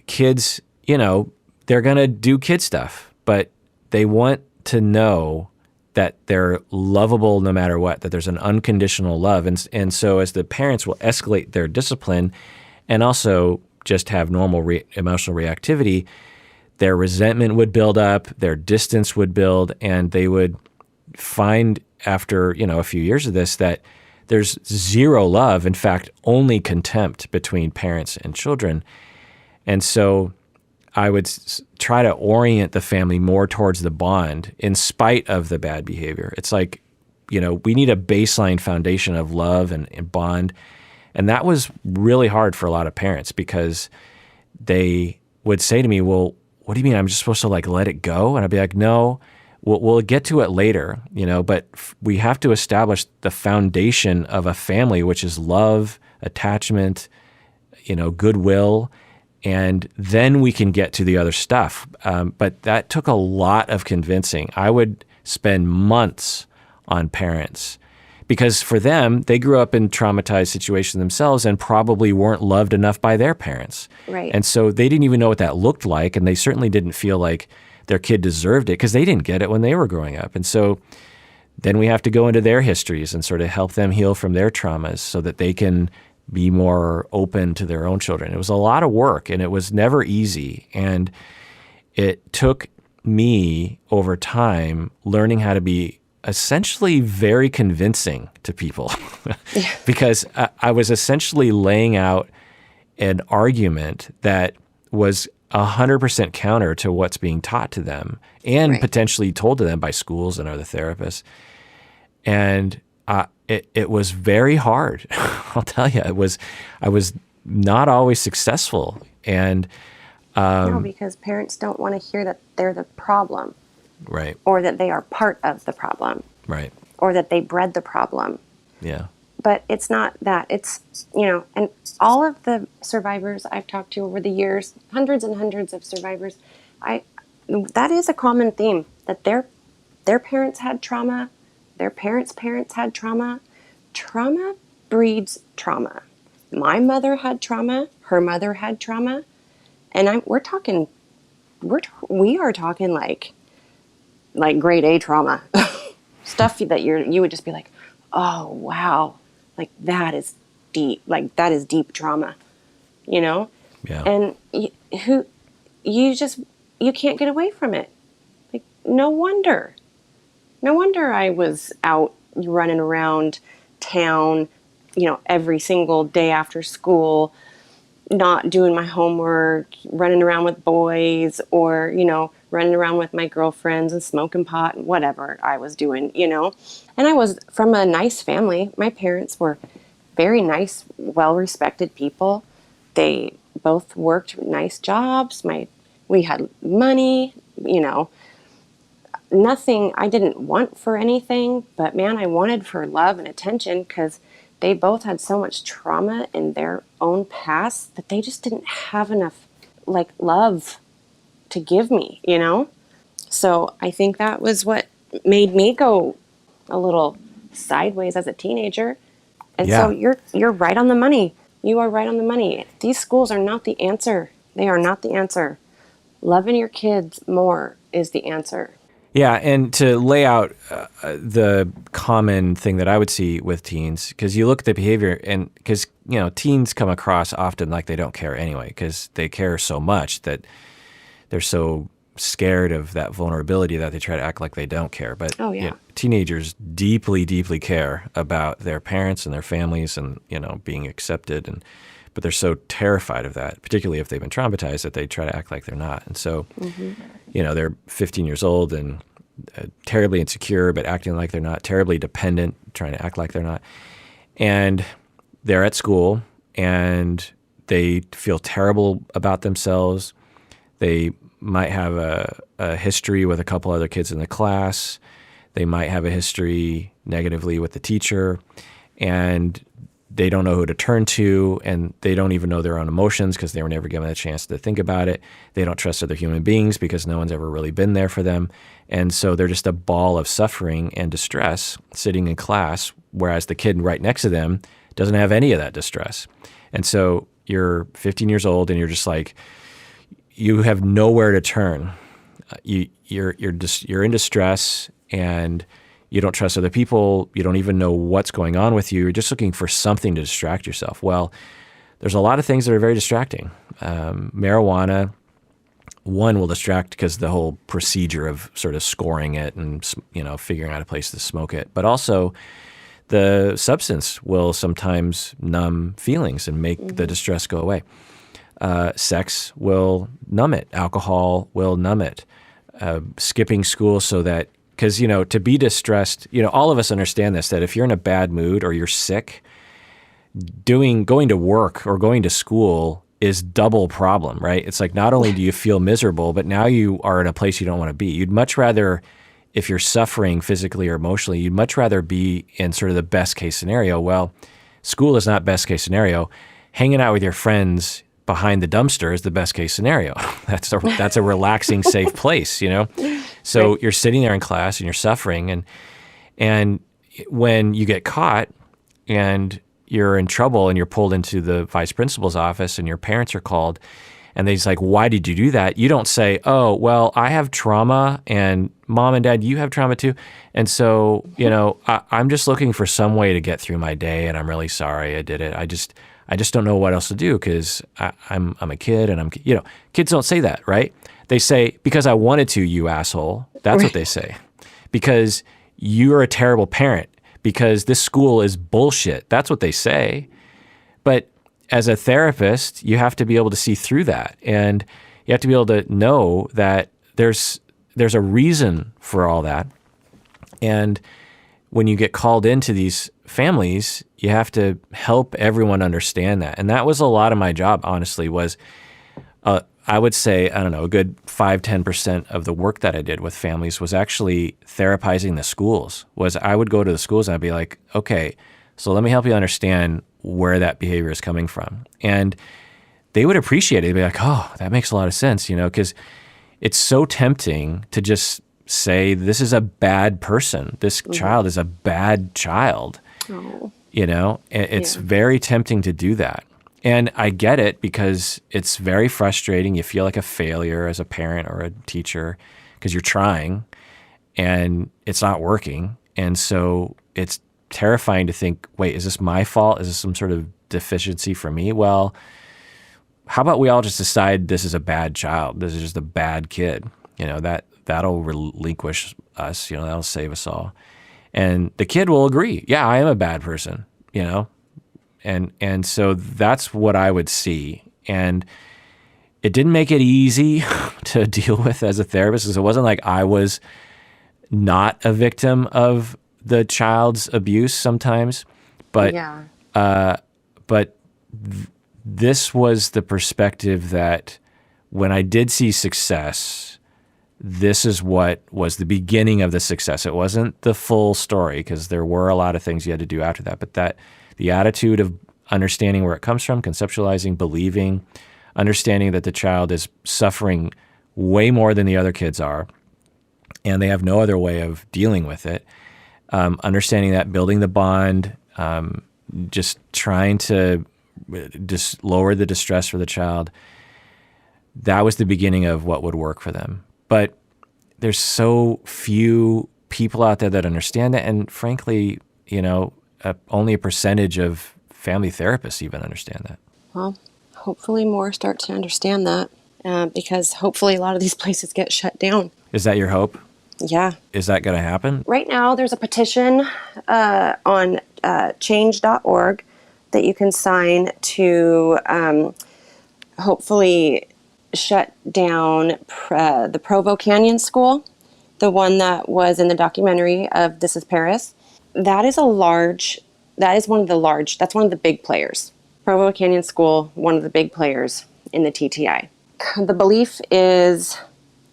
kids, they're going to do kid stuff, but they want to know that they're lovable no matter what, that there's an unconditional love. And so as the parents will escalate their discipline and also just have normal emotional reactivity, their resentment would build up, their distance would build, and they would find after, a few years of this that there's zero love, in fact, only contempt between parents and children. And so I would try to orient the family more towards the bond in spite of the bad behavior. It's like, we need a baseline foundation of love and bond. And that was really hard for a lot of parents, because they would say to me, well, what do you mean? I'm just supposed to let it go? And I'd be like, no, we'll get to it later, but we have to establish the foundation of a family, which is love, attachment, goodwill, and then we can get to the other stuff. But that took a lot of convincing. I would spend months on parents, because for them, they grew up in traumatized situations themselves and probably weren't loved enough by their parents. Right. And so they didn't even know what that looked like, and they certainly didn't feel like their kid deserved it, because they didn't get it when they were growing up. And so then we have to go into their histories and sort of help them heal from their traumas so that they can be more open to their own children. It was a lot of work, and it was never easy. And it took me over time learning how to be essentially very convincing to people because I was essentially laying out an argument that was 100% counter to what's being taught to them and potentially told to them by schools and other therapists. And it was very hard. I'll tell you, I was not always successful. And no, because parents don't want to hear that they're the problem. Right. Or that they are part of the problem. Right. Or that they bred the problem. Yeah. But it's not that. It's, and all of the survivors I've talked to over the years, hundreds and hundreds of survivors, that is a common theme, that their parents had trauma, their parents' parents had trauma. Trauma breeds trauma. My mother had trauma, her mother had trauma, and we are talking like grade A trauma. Stuff that you would just be like, oh wow, like that is deep, trauma, Yeah. And you can't get away from it. Like no wonder I was out running around town, every single day after school, not doing my homework, running around with boys, or, running around with my girlfriends and smoking pot and whatever I was doing, And I was from a nice family. My parents were very nice, well-respected people. They both worked nice jobs. We had money, nothing I didn't want for anything, but man, I wanted for love and attention, because they both had so much trauma in their own past that they just didn't have enough love to give me, So I think that was what made me go a little sideways as a teenager. And so you're right on the money. You are right on the money. These schools are not the answer. They are not the answer. Loving your kids more is the answer. Yeah, and to lay out the common thing that I would see with teens, because you look at the behavior, and because teens come across often like they don't care anyway, because they care so much that they're so scared of that vulnerability that they try to act like they don't care. But teenagers deeply, deeply care about their parents and their families, and being accepted, but they're so terrified of that, particularly if they've been traumatized, that they try to act like they're not. And so, they're 15 years old and terribly insecure, but acting like they're not, terribly dependent, trying to act like they're not. And they're at school and they feel terrible about themselves. They might have a history with a couple other kids in the class. They might have a history negatively with the teacher. and they don't know who to turn to, and they don't even know their own emotions because they were never given a chance to think about it. They don't trust other human beings because no one's ever really been there for them. And so they're just a ball of suffering and distress sitting in class, whereas the kid right next to them doesn't have any of that distress. And so you're 15 years old and you're just like, you have nowhere to turn. You're in distress, and you don't trust other people. You don't even know what's going on with you. You're just looking for something to distract yourself. Well, there's a lot of things that are very distracting. Marijuana, one, will distract because the whole procedure of sort of scoring it and, figuring out a place to smoke it. But also the substance will sometimes numb feelings and make the distress go away. Sex will numb it. Alcohol will numb it. Skipping school so that, because, to be distressed, all of us understand this, that if you're in a bad mood or you're sick, going to work or going to school is double problem, right? It's like, not only do you feel miserable, but now you are in a place you don't want to be. You'd much rather, if you're suffering physically or emotionally, you'd much rather be in sort of the best case scenario. Well, school is not best case scenario. Hanging out with your friends behind the dumpster is the best case scenario. That's a relaxing, safe place, So You're sitting there in class and you're suffering, and when you get caught and you're in trouble and you're pulled into the vice principal's office and your parents are called and they's like, why did you do that? You don't say, oh, well, I have trauma, and mom and dad, you have trauma too. And so, I'm just looking for some way to get through my day, and I'm really sorry I did it. I just don't know what else to do because I'm a kid, and kids don't say that, right? They say, because I wanted to, you asshole. That's what they say. Because you're a terrible parent. Because this school is bullshit. That's what they say. But as a therapist, you have to be able to see through that. And you have to be able to know that there's a reason for all that. And when you get called into these families, you have to help everyone understand that. And that was a lot of my job, honestly, was I would say, I don't know, a good 5-10% of the work that I did with families was actually therapizing the schools. Was I would go to the schools and I'd be like, okay, so let me help you understand where that behavior is coming from. And they would appreciate it. They'd be like, oh, that makes a lot of sense, because it's so tempting to just say, this is a bad person. This child is a bad child. Oh. It's very tempting to do that. And I get it because it's very frustrating. You feel like a failure as a parent or a teacher because you're trying and it's not working. And so it's terrifying to think, wait, is this my fault? Is this some sort of deficiency for me? Well, how about we all just decide this is a bad child? This is just a bad kid. That'll relinquish us, that'll save us all. And the kid will agree, yeah, I am a bad person, And so that's what I would see. And it didn't make it easy to deal with as a therapist, because it wasn't like I was not a victim of the child's abuse sometimes. But this was the perspective that when I did see success, this is what was the beginning of the success. It wasn't the full story, because there were a lot of things you had to do after that. But that the attitude of understanding where it comes from, conceptualizing, believing, understanding that the child is suffering way more than the other kids are, and they have no other way of dealing with it. Understanding that, building the bond, just trying to just lower the distress for the child. That was the beginning of what would work for them. But there's so few people out there that understand that, and frankly, only a percentage of family therapists even understand that. Well, hopefully more start to understand that, because hopefully a lot of these places get shut down. Is that your hope? Yeah. Is that going to happen? Right now, there's a petition on change.org that you can sign to hopefully shut down the Provo Canyon School, the one that was in the documentary of This Is Paris. That's one of the big players. Provo Canyon School, one of the big players in the TTI. The belief is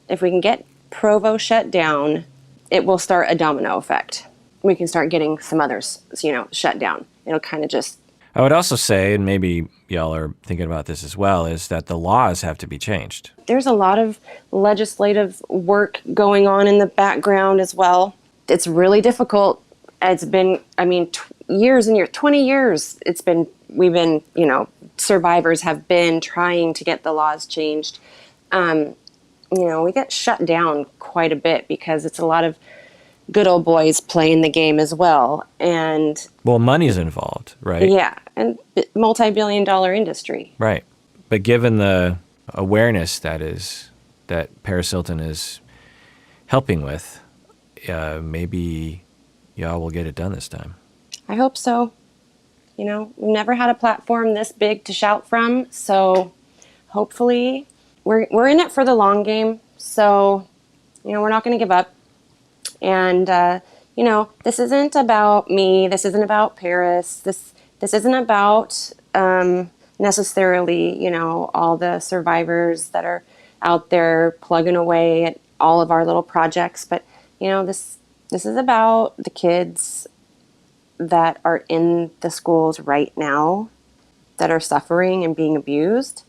if we can get Provo shut down, it will start a domino effect. we can start getting some others, shut down. It'll kind of just... I would also say, and maybe y'all are thinking about this as well, is that the laws have to be changed. There's a lot of legislative work going on in the background as well. It's really difficult. It's been, years and years, 20 years, survivors have been trying to get the laws changed. We get shut down quite a bit because it's a lot of good old boys playing the game as well. And well, money's involved, right? Yeah, and multi-billion-dollar industry. Right. But given the awareness that Paris Hilton is helping with, maybe y'all will get it done this time. I hope so. We've never had a platform this big to shout from, so hopefully we're in it for the long game. So, we're not going to give up. And this isn't about me. This isn't about Paris. This isn't about necessarily, all the survivors that are out there plugging away at all of our little projects. But, this is about the kids that are in the schools right now that are suffering and being abused.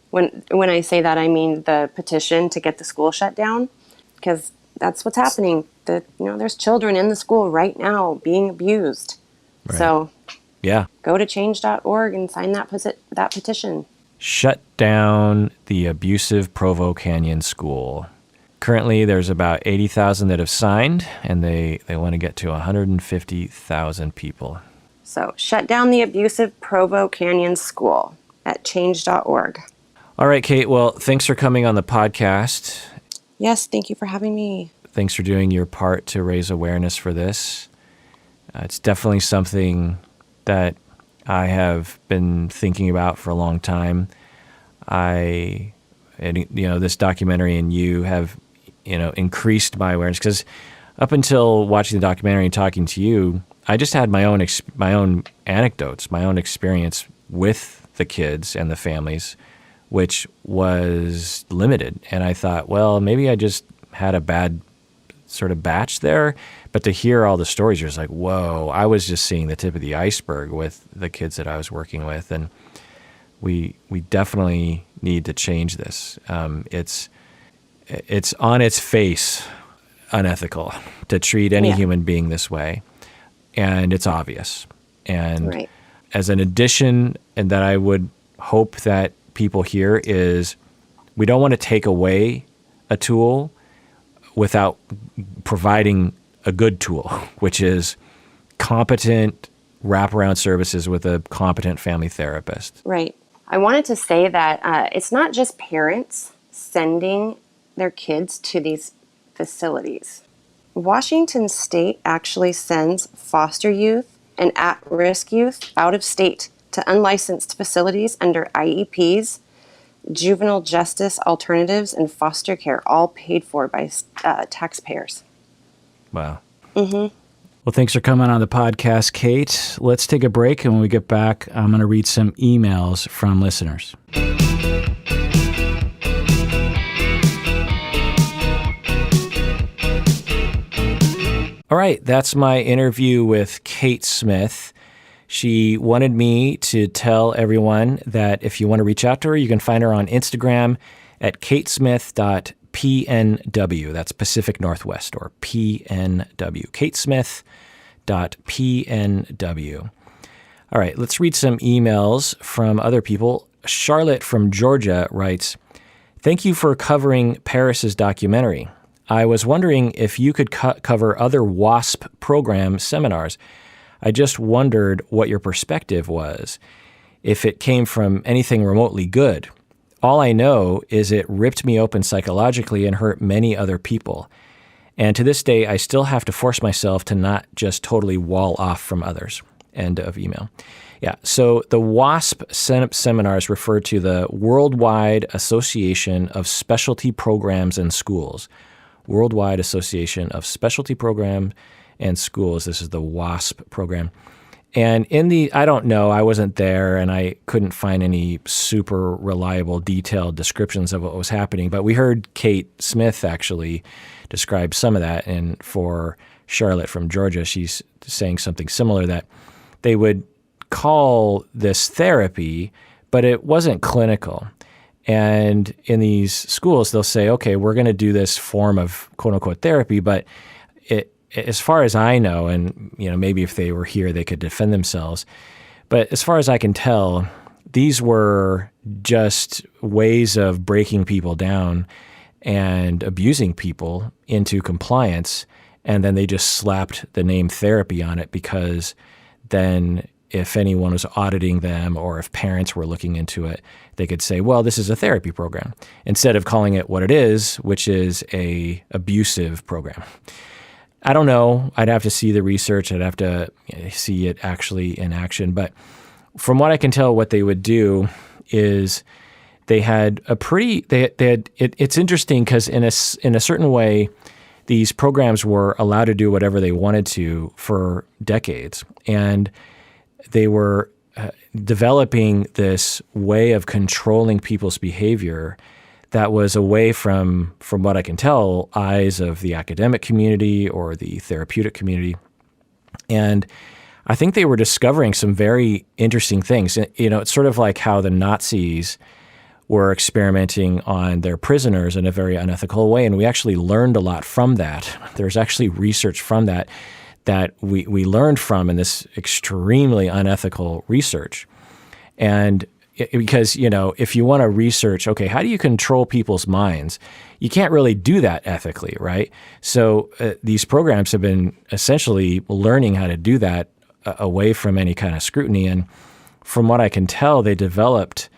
When I say that, I mean the petition to get the school shut down, because that's what's happening. There's children in the school right now being abused. Right. So yeah, go to change.org and sign that petition. Shut down the abusive Provo Canyon School. Currently, there's about 80,000 that have signed, and they want to get to 150,000 people. So shut down the abusive Provo Canyon School at change.org. All right, Kate. Well, thanks for coming on the podcast. Yes, thank you for having me. Thanks for doing your part to raise awareness for this. It's definitely something that I have been thinking about for a long time. This documentary and you have, increased my awareness, because up until watching the documentary and talking to you, I just had my own anecdotes, my own experience with the kids and the families, which was limited. And I thought, well, maybe I just had a bad sort of batch there. But to hear all the stories, you're just like, whoa, I was just seeing the tip of the iceberg with the kids that I was working with. And we definitely need to change this. It's on its face unethical to treat any human being this way. And it's obvious. And right. As an addition, and that I would hope that people hear, is we don't want to take away a tool without providing a good tool, which is competent wraparound services with a competent family therapist. Right. I wanted to say that it's not just parents sending their kids to these facilities. Washington State actually sends foster youth and at-risk youth out of state to unlicensed facilities under IEPs, juvenile justice alternatives, and foster care, all paid for by taxpayers. Wow. Mm-hmm. Well, thanks for coming on the podcast, Kate. Let's take a break, and when we get back, I'm going to read some emails from listeners. All right, that's my interview with Kate Smith. She wanted me to tell everyone that if you want to reach out to her, you can find her on Instagram at katesmith.pnw. That's Pacific Northwest, or PNW. katesmith.pnw. All right, let's read some emails from other people. Charlotte from Georgia writes, "Thank you for covering Paris's documentary. I was wondering if you could cover other Wasp program seminars. I just wondered what your perspective was, if it came from anything remotely good. All I know is it ripped me open psychologically and hurt many other people. And to this day, I still have to force myself to not just totally wall off from others." End of email. Yeah, so the WASP seminars refer to the Worldwide Association of Specialty Programs and Schools. Worldwide Association of Specialty Programs and Schools. This is the WASP program. And I don't know, I wasn't there and I couldn't find any super reliable, detailed descriptions of what was happening. But we heard Kate Smith actually describe some of that. And for Charlotte from Georgia, she's saying something similar, that they would call this therapy, but it wasn't clinical. And in these schools, they'll say, okay, we're going to do this form of quote unquote therapy, but as far as I know, and maybe if they were here, they could defend themselves. But as far as I can tell, these were just ways of breaking people down and abusing people into compliance. And then they just slapped the name therapy on it, because then if anyone was auditing them or if parents were looking into it, they could say, well, this is a therapy program, instead of calling it what it is, which is a abusive program. I don't know. I'd have to see the research. I'd have to see it actually in action. But from what I can tell, what they would do is they had a pretty, they had, it's interesting because in a certain way, these programs were allowed to do whatever they wanted to for decades. And they were developing this way of controlling people's behavior that was away from what I can tell, eyes of the academic community or the therapeutic community. And I think they were discovering some very interesting things. It's sort of like how the Nazis were experimenting on their prisoners in a very unethical way. And we actually learned a lot from that. There's actually research from that we learned from in this extremely unethical research. And because, if you want to research, okay, how do you control people's minds? You can't really do that ethically, right? So these programs have been essentially learning how to do that away from any kind of scrutiny. And from what I can tell, they developed,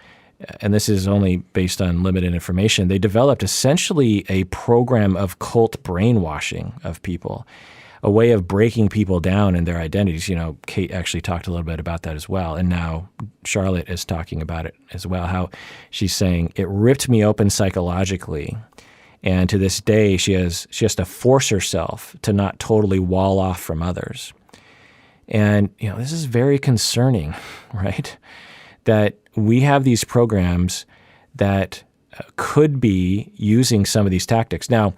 and this is only based on limited information, they developed essentially a program of cult brainwashing of people, a way of breaking people down in their identities. Kate actually talked a little bit about that as well. And now Charlotte is talking about it as well, how she's saying it ripped me open psychologically. And to this day, she has to force herself to not totally wall off from others. And, this is very concerning, right? That we have these programs that could be using some of these tactics. Now,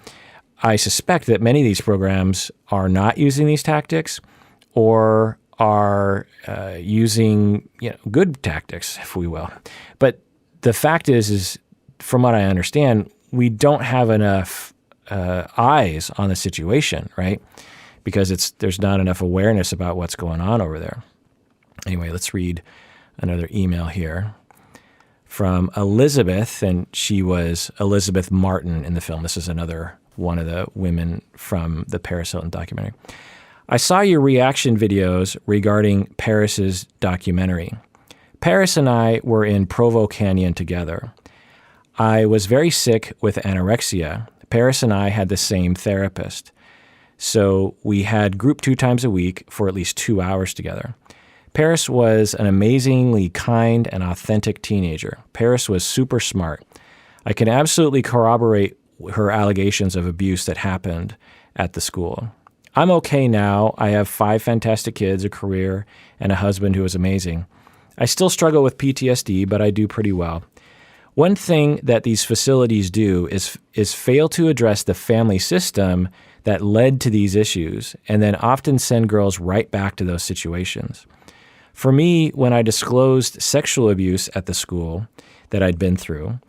I suspect that many of these programs are not using these tactics, or are using good tactics, if we will. But the fact is from what I understand, we don't have enough eyes on the situation, right? Because there's not enough awareness about what's going on over there. Anyway, let's read another email here from Elizabeth, and she was Elizabeth Martin in the film. This is another one of the women from the Paris Hilton documentary. I saw your reaction videos regarding Paris's documentary. Paris and I were in Provo Canyon together. I was very sick with anorexia. Paris and I had the same therapist. So we had group 2 times a week for at least 2 hours together. Paris was an amazingly kind and authentic teenager. Paris was super smart. I can absolutely corroborate her allegations of abuse that happened at the school. I'm okay now. I have 5 fantastic kids, a career, and a husband who is amazing. I still struggle with PTSD, but I do pretty well. One thing that these facilities do is fail to address the family system that led to these issues, and then often send girls right back to those situations. For me, when I disclosed sexual abuse at the school that I'd been through,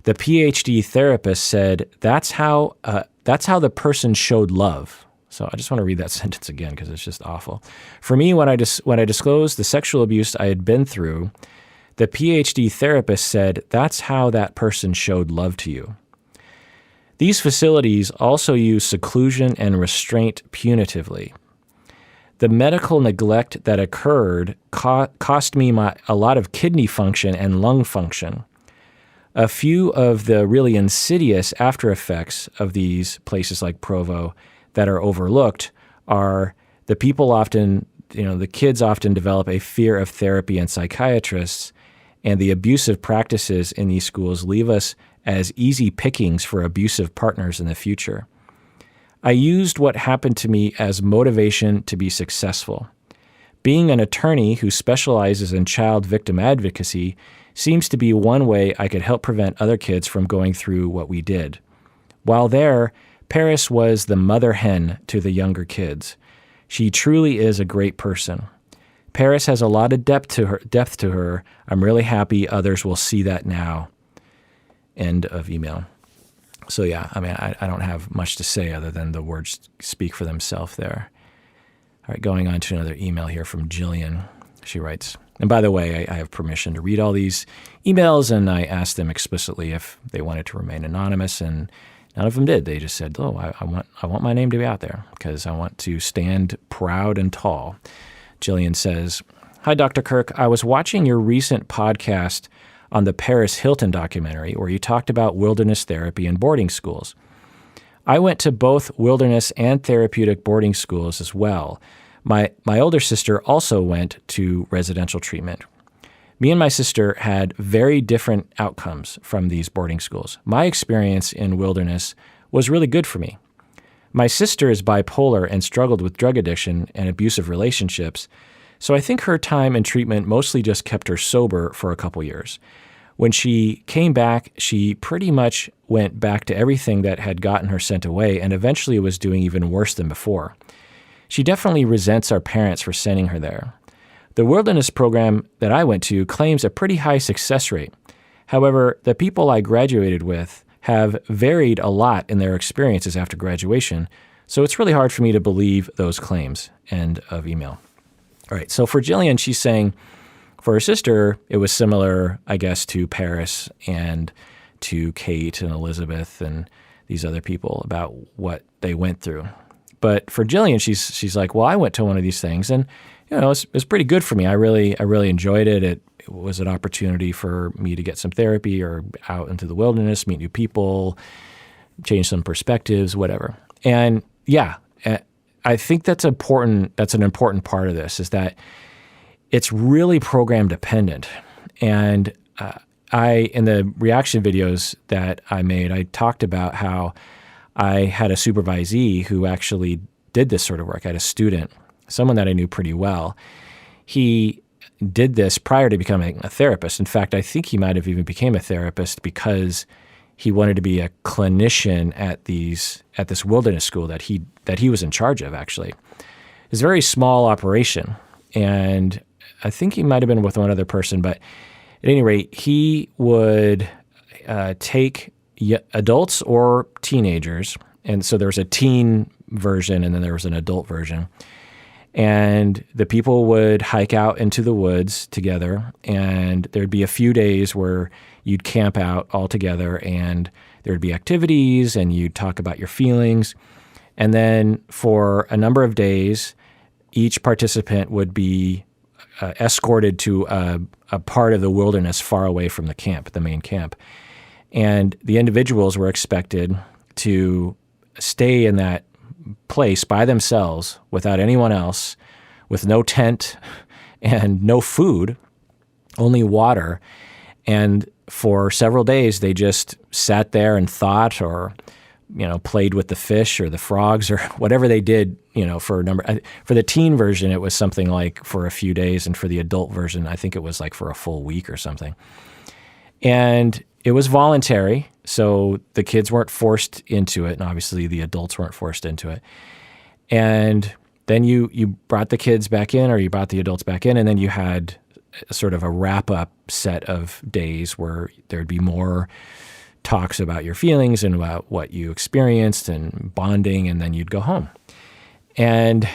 the PhD therapist said, that's how the person showed love. So I just want to read that sentence again because it's just awful. For me, when I disclosed the sexual abuse I had been through, the PhD therapist said, that's how that person showed love to you. These facilities also use seclusion and restraint punitively. The medical neglect that occurred cost me a lot of kidney function and lung function. A few of the really insidious after effects of these places like Provo that are overlooked are the kids often develop a fear of therapy and psychiatrists, and the abusive practices in these schools leave us as easy pickings for abusive partners in the future. I used what happened to me as motivation to be successful. Being an attorney who specializes in child victim advocacy seems to be one way I could help prevent other kids from going through what we did. While there, Paris was the mother hen to the younger kids. She truly is a great person. Paris has a lot of depth to her. I'm really happy others will see that now. End of email. So yeah, I mean, I don't have much to say other than the words speak for themselves there. All right, going on to another email here from Jillian. She writes, and by the way, I have permission to read all these emails, and I asked them explicitly if they wanted to remain anonymous, and none of them did. They just said, "Oh, I want my name to be out there because I want to stand proud and tall." Jillian says, "Hi, Dr. Kirk. I was watching your recent podcast on the Paris Hilton documentary where you talked about wilderness therapy in boarding schools. I went to both wilderness and therapeutic boarding schools as well. My older sister also went to residential treatment. Me and my sister had very different outcomes from these boarding schools. My experience in wilderness was really good for me. My sister is bipolar and struggled with drug addiction and abusive relationships, so I think her time in treatment mostly just kept her sober for a couple years. When she came back, she pretty much went back to everything that had gotten her sent away and eventually was doing even worse than before. She definitely resents our parents for sending her there. The wilderness program that I went to claims a pretty high success rate. However, the people I graduated with have varied a lot in their experiences after graduation, so it's really hard for me to believe those claims." End of email. All right, so for Jillian, she's saying for her sister, it was similar, I guess, to Paris and to Kate and Elizabeth and these other people about what they went through. But for Jillian, she's like, well, I went to one of these things, and it was pretty good for me. I really enjoyed it. It was an opportunity for me to get some therapy or out into the wilderness, meet new people, change some perspectives, whatever. And yeah, I think that's important. That's an important part of this, is that it's really program dependent. And in the reaction videos that I made, I talked about how I had a supervisee who actually did this sort of work. I had a student, someone that I knew pretty well. He did this prior to becoming a therapist. In fact, I think he might have even became a therapist because he wanted to be a clinician at this wilderness school that he was in charge of, actually. It's a very small operation, and I think he might have been with one other person, but at any rate, he would take adults or teenagers, and so there was a teen version and then there was an adult version, and the people would hike out into the woods together, and there'd be a few days where you'd camp out all together, and there'd be activities, and you'd talk about your feelings, and then for a number of days, each participant would be escorted to a part of the wilderness far away from the camp, the main camp. And the individuals were expected to stay in that place by themselves without anyone else, with no tent and no food, only water. And for several days, they just sat there and thought, or played with the fish or the frogs or whatever they did, for a number. For the teen version, it was something like for a few days, and for the adult version, I think it was like for a full week or something. And it was voluntary, so the kids weren't forced into it, and obviously the adults weren't forced into it. And then you brought the kids back in, or you brought the adults back in, and then you had sort of a wrap-up set of days where there'd be more talks about your feelings and about what you experienced and bonding, and then you'd go home. And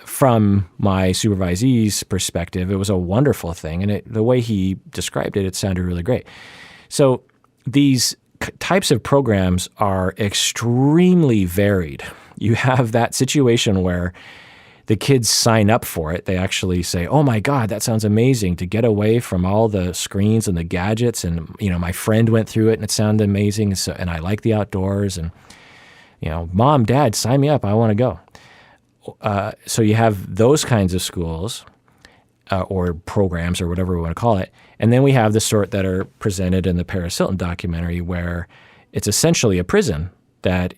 from my supervisee's perspective, it was a wonderful thing. And the way he described it, it sounded really great. So these types of programs are extremely varied. You have that situation where the kids sign up for it. They actually say, oh my God, that sounds amazing, to get away from all the screens and the gadgets. And, my friend went through it and it sounded amazing. So, and I like the outdoors, and, Mom, Dad, sign me up. I want to go. So you have those kinds of schools or programs or whatever we want to call it. And then we have the sort that are presented in the Paris Hilton documentary, where it's essentially a prison that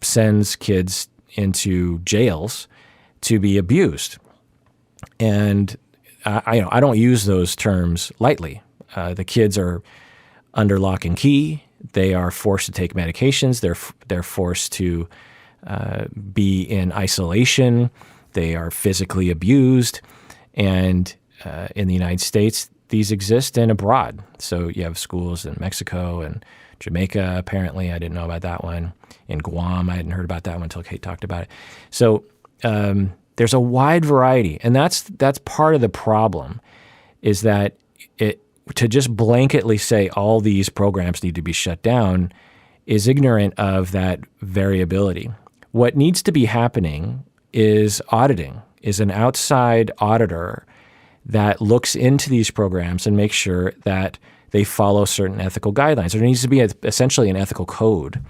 sends kids into jails to be abused. And I don't use those terms lightly. The kids are under lock and key. They are forced to take medications. They're forced to be in isolation. They are physically abused. And in the United States, these exist and abroad. So you have schools in Mexico and Jamaica, apparently. I didn't know about that one. In Guam, I hadn't heard about that one until Kate talked about it. So there's a wide variety. And that's part of the problem, is that to just blanketly say all these programs need to be shut down is ignorant of that variability. What needs to be happening is auditing, is an outside auditor that looks into these programs and makes sure that they follow certain ethical guidelines. There needs to be essentially an ethical code,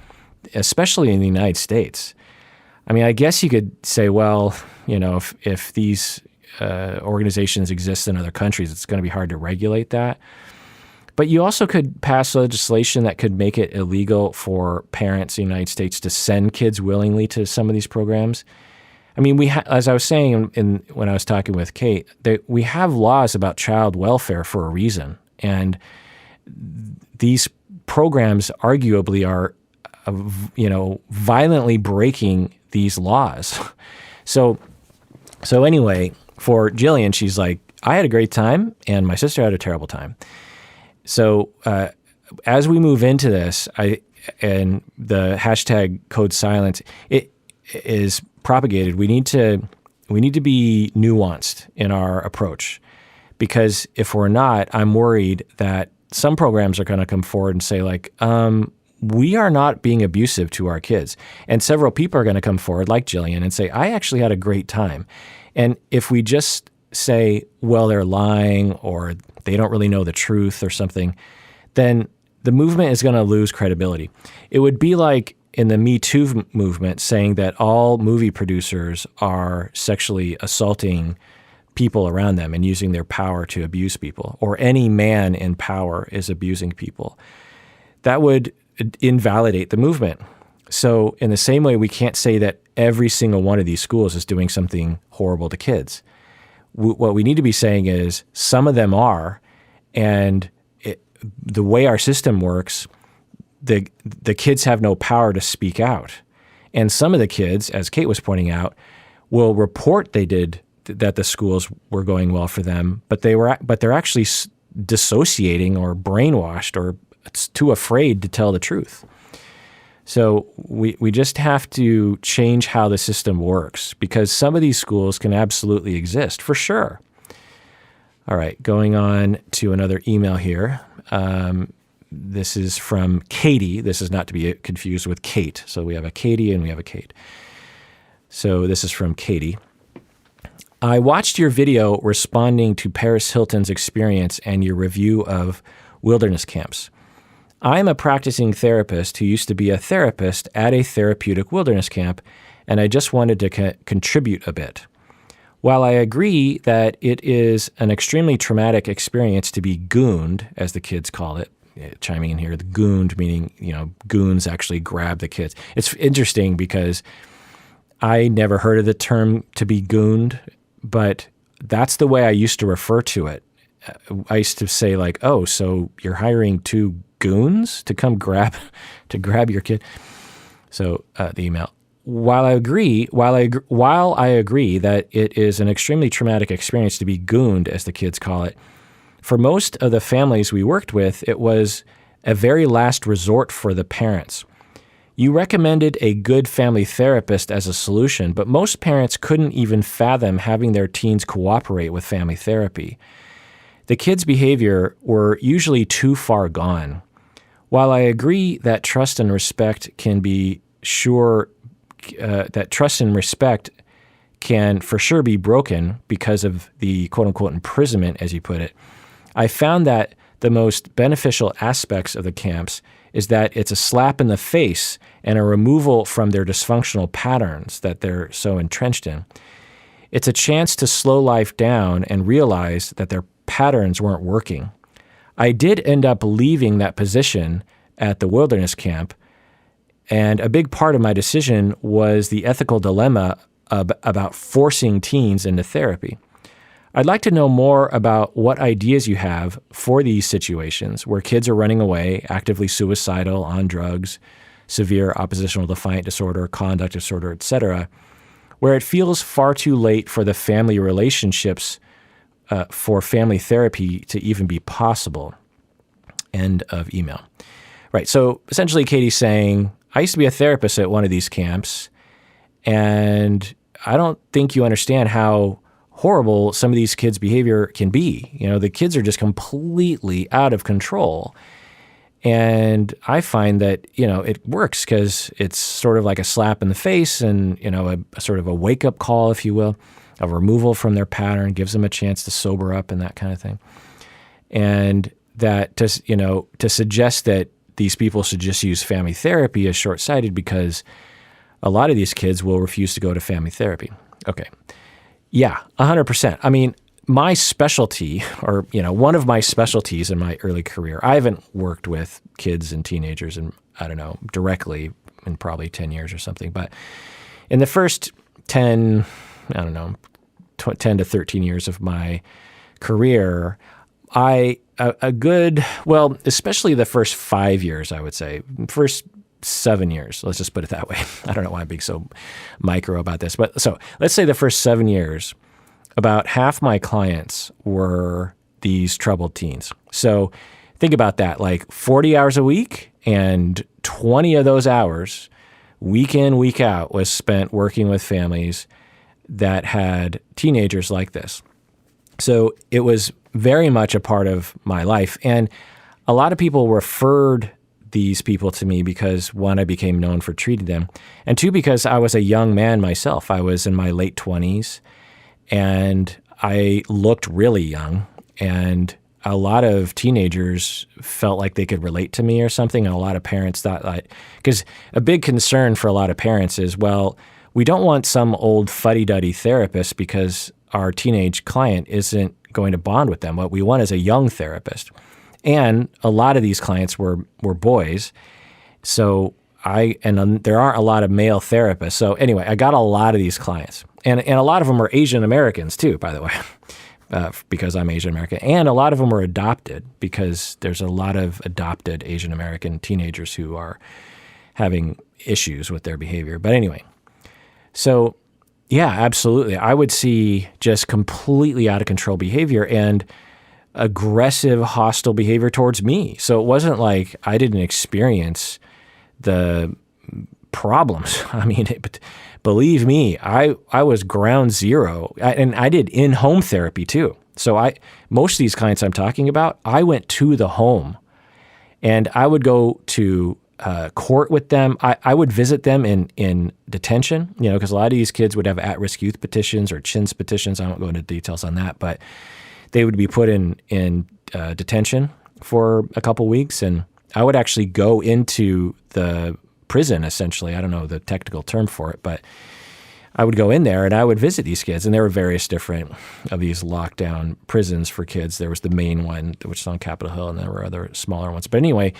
especially in the United States. I mean, I guess you could say, well, if these organizations exist in other countries, it's going to be hard to regulate that. But you also could pass legislation that could make it illegal for parents in the United States to send kids willingly to some of these programs. I mean, as I was saying when I was talking with Kate, we have laws about child welfare for a reason. And these programs arguably are, violently breaking these laws. So anyway, for Jillian, she's like, I had a great time and my sister had a terrible time. So as we move into this, and the hashtag code silence, it is propagated. We need to be nuanced in our approach, because if we're not, I'm worried that some programs are going to come forward and say like, we are not being abusive to our kids. And several people are going to come forward like Jillian and say, I actually had a great time. And if we just say, well, they're lying or they don't really know the truth or something, then the movement is going to lose credibility. It would be like in the Me Too movement saying that all movie producers are sexually assaulting people around them and using their power to abuse people, or any man in power is abusing people. That would invalidate the movement. So in the same way, we can't say that every single one of these schools is doing something horrible to kids. What we need to be saying is some of them are, and the way our system works, the kids have no power to speak out. And some of the kids, as Kate was pointing out, will report that the schools were going well for them, but they're actually dissociating or brainwashed or too afraid to tell the truth. So we just have to change how the system works, because some of these schools can absolutely exist, for sure. All right, going on to another email here. This is from Katie. This is not to be confused with Kate. So we have a Katie and we have a Kate. So this is from Katie. I watched your video responding to Paris Hilton's experience and your review of wilderness camps. I'm a practicing therapist who used to be a therapist at a therapeutic wilderness camp, and I just wanted to contribute a bit. While I agree that it is an extremely traumatic experience to be gooned, as the kids call it, chiming in here, the gooned meaning, goons actually grab the kids. It's interesting because I never heard of the term to be gooned, but that's the way I used to refer to it. I used to say like, oh, so you're hiring two goons to come grab your kid. So the email. While I agree that it is an extremely traumatic experience to be gooned, as the kids call it, for most of the families we worked with, it was a very last resort for the parents. You recommended a good family therapist as a solution, but most parents couldn't even fathom having their teens cooperate with family therapy. The kids' behavior were usually too far gone. While I agree that trust and respect can for sure be broken because of the quote-unquote imprisonment, as you put it, I found that the most beneficial aspects of the camps is that it's a slap in the face and a removal from their dysfunctional patterns that they're so entrenched in. It's a chance to slow life down and realize that their patterns weren't working. I did end up leaving that position at the wilderness camp, and a big part of my decision was the ethical dilemma about forcing teens into therapy. I'd like to know more about what ideas you have for these situations where kids are running away, actively suicidal, on drugs, severe oppositional defiant disorder, conduct disorder, etc., where it feels far too late for the family relationships for family therapy to even be possible. End of email. Right. So essentially, Katie's saying, I used to be a therapist at one of these camps, and I don't think you understand how horrible some of these kids' behavior can be. You know, the kids are just completely out of control. And I find that, you know, it works because it's sort of like a slap in the face and, you know, a sort of a wake-up call, if you will, a removal from their pattern, gives them a chance to sober up and that kind of thing. And that, to suggest that these people should just use family therapy is short-sighted because a lot of these kids will refuse to go to family therapy. Okay. Yeah, 100%. I mean, my specialty, or, you know, one of my specialties in my early career, I haven't worked with kids and teenagers in, I don't know, directly in probably 10 years or something. But in the first 10 to 13 years of my career, especially the first 5 years, I would say, first 7 years, let's just put it that way. I don't know why I'm being so micro about this, but so let's say the first 7 years, about half my clients were these troubled teens. So think about that, like 40 hours a week, and 20 of those hours, week in, week out, was spent working with families that had teenagers like this. So it was very much a part of my life. And a lot of people referred these people to me because, one, I became known for treating them, and two, because I was a young man myself. I was in my late 20s, and I looked really young, and a lot of teenagers felt like they could relate to me or something, and a lot of parents thought because a big concern for a lot of parents is, well, we don't want some old fuddy-duddy therapist because our teenage client isn't going to bond with them. What we want is a young therapist. And a lot of these clients were boys. So there aren't a lot of male therapists. So anyway, I got a lot of these clients. And a lot of them are Asian Americans too, by the way, because I'm Asian American. And a lot of them were adopted because there's a lot of adopted Asian American teenagers who are having issues with their behavior. But anyway, so yeah, absolutely. I would see just completely out of control behavior and aggressive, hostile behavior towards me. So it wasn't like I didn't experience the problems. I mean, believe me, I was ground zero, and I did in-home therapy too. So most of these clients I'm talking about, I went to the home, and I would go to court with them. I would visit them in detention, you know, because a lot of these kids would have at-risk youth petitions or CHINS petitions. I won't go into details on that, but they would be put in detention for a couple weeks, and I would actually go into the prison, essentially. I don't know the technical term for it, but I would go in there and I would visit these kids, and there were various different of these lockdown prisons for kids. There was the main one, which is on Capitol Hill, and there were other smaller ones. But anyway,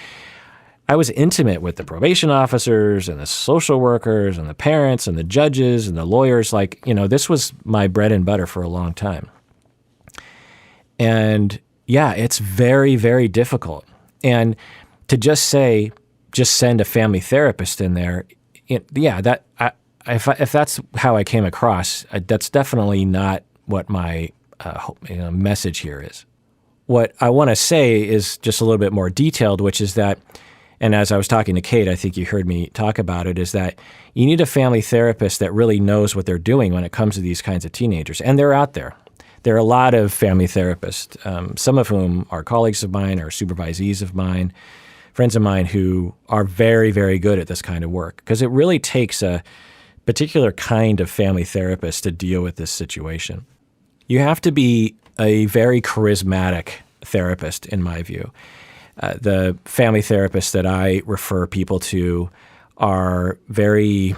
I was intimate with the probation officers and the social workers and the parents and the judges and the lawyers. Like, you know, this was my bread and butter for a long time. And yeah, it's very, very difficult. And to just send a family therapist in there, if that's how I came across, that's definitely not what my message here is. What I want to say is just a little bit more detailed, which is that, and as I was talking to Kate, I think you heard me talk about it, is that you need a family therapist that really knows what they're doing when it comes to these kinds of teenagers. And they're out there. There are a lot of family therapists, some of whom are colleagues of mine or supervisees of mine, friends of mine who are very, very good at this kind of work, because it really takes a particular kind of family therapist to deal with this situation. You have to be a very charismatic therapist, in my view. The family therapists that I refer people to are very